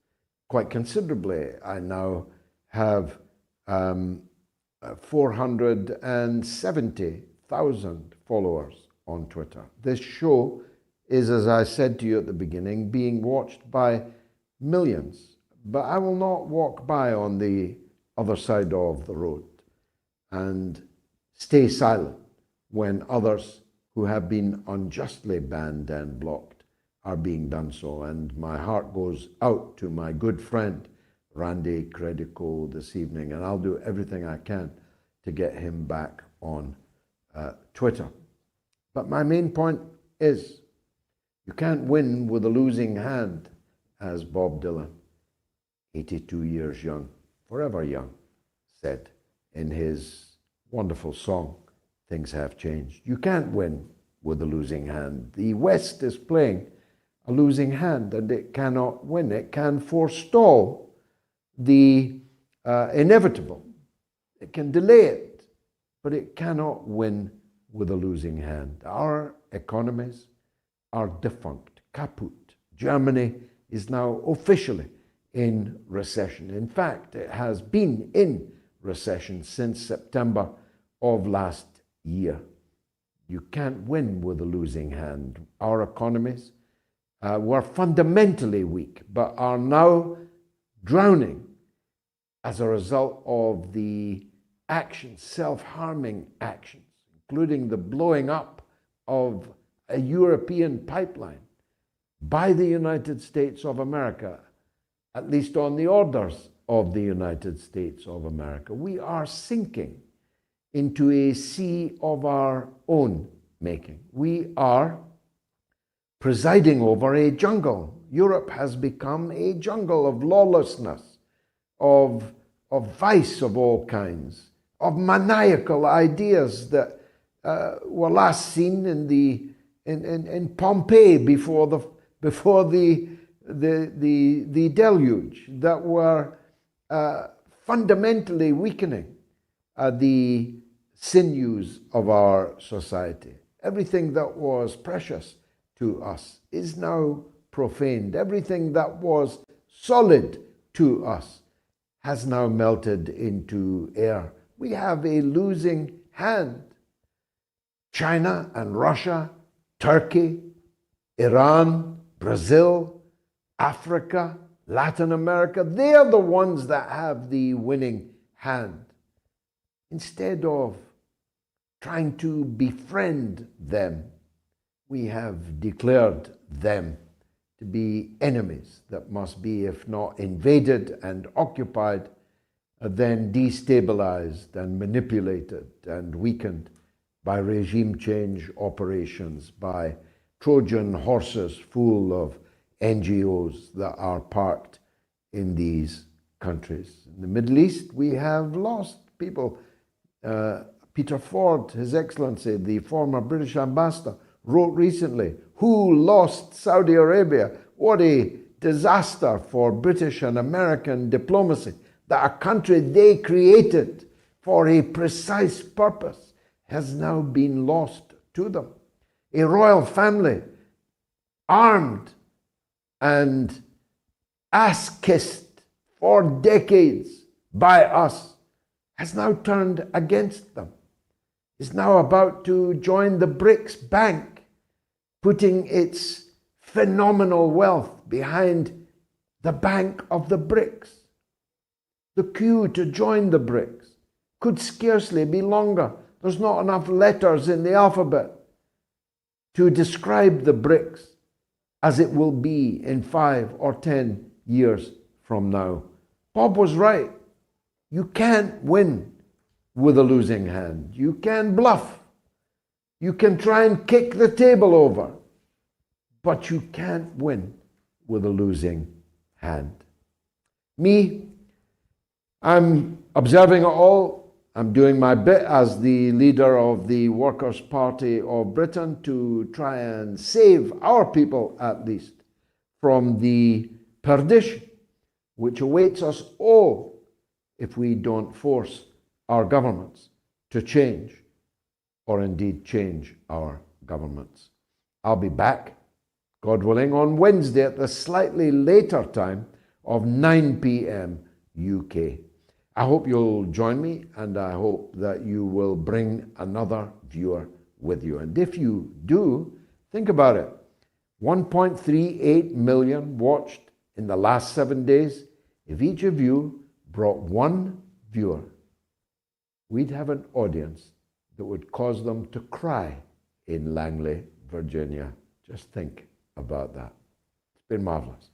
quite considerably. I now have 470,000 followers on Twitter. This show is, as I said to you at the beginning, being watched by millions. But I will not walk by on the other side of the road and stay silent when others who have been unjustly banned and blocked are being done so. And my heart goes out to my good friend, Randy Credico, this evening, and I'll do everything I can to get him back on Twitter. But my main point is, you can't win with a losing hand, as Bob Dylan, 82 years young, forever young, said in his wonderful song, Things Have Changed. You can't win with a losing hand. The West is playing a losing hand, and it cannot win. It can forestall the inevitable. It can delay it, but it cannot win with a losing hand. Our economies are defunct, kaput. Germany is now officially in recession. In fact, it has been in recession since September of last year. You can't win with a losing hand. Our economies were fundamentally weak, but are now drowning as a result of the actions, self-harming actions, including the blowing up of a European pipeline by the United States of America, at least on the orders of the United States of America. We are sinking into a sea of our own making. We are presiding over a jungle. Europe has become a jungle of lawlessness, of vice of all kinds, of maniacal ideas that were last seen in Pompeii before the deluge, that were fundamentally weakening the sinews of our society. Everything that was precious to us is now profaned. Everything that was solid to us has now melted into air. We have a losing hand. China and Russia, Turkey, Iran, Brazil, Africa, Latin America, they are the ones that have the winning hand. Instead of trying to befriend them, we have declared them to be enemies that must be, if not invaded and occupied, then destabilized and manipulated and weakened by regime change operations, by Trojan horses full of NGOs that are parked in these countries. In the Middle East, we have lost people. Peter Ford, His Excellency, the former British ambassador, wrote recently, "Who lost Saudi Arabia? What a disaster for British and American diplomacy, that a country they created for a precise purpose has now been lost to them. A royal family, armed and ass-kissed for decades by us, has now turned against them, is now about to join the BRICS Bank, putting its phenomenal wealth behind the Bank of the BRICS. The queue to join the BRICS could scarcely be longer. There's not enough letters in the alphabet to describe the BRICS as it will be in 5 or 10 years from now. Bob was right. You can't win with a losing hand. You can bluff. You can try and kick the table over, but you can't win with a losing hand. Me, I'm observing it all, I'm doing my bit as the leader of the Workers' Party of Britain to try and save our people, at least, from the perdition which awaits us all if we don't force our governments to change, or indeed change our governments. I'll be back, God willing, on Wednesday at the slightly later time of 9 p.m. UK. I hope you'll join me, and I hope that you will bring another viewer with you. And if you do, think about it. 1.38 million watched in the last 7 days. If each of you brought one viewer, we'd have an audience that would cause them to cry in Langley, Virginia. Just think about that. It's been marvelous.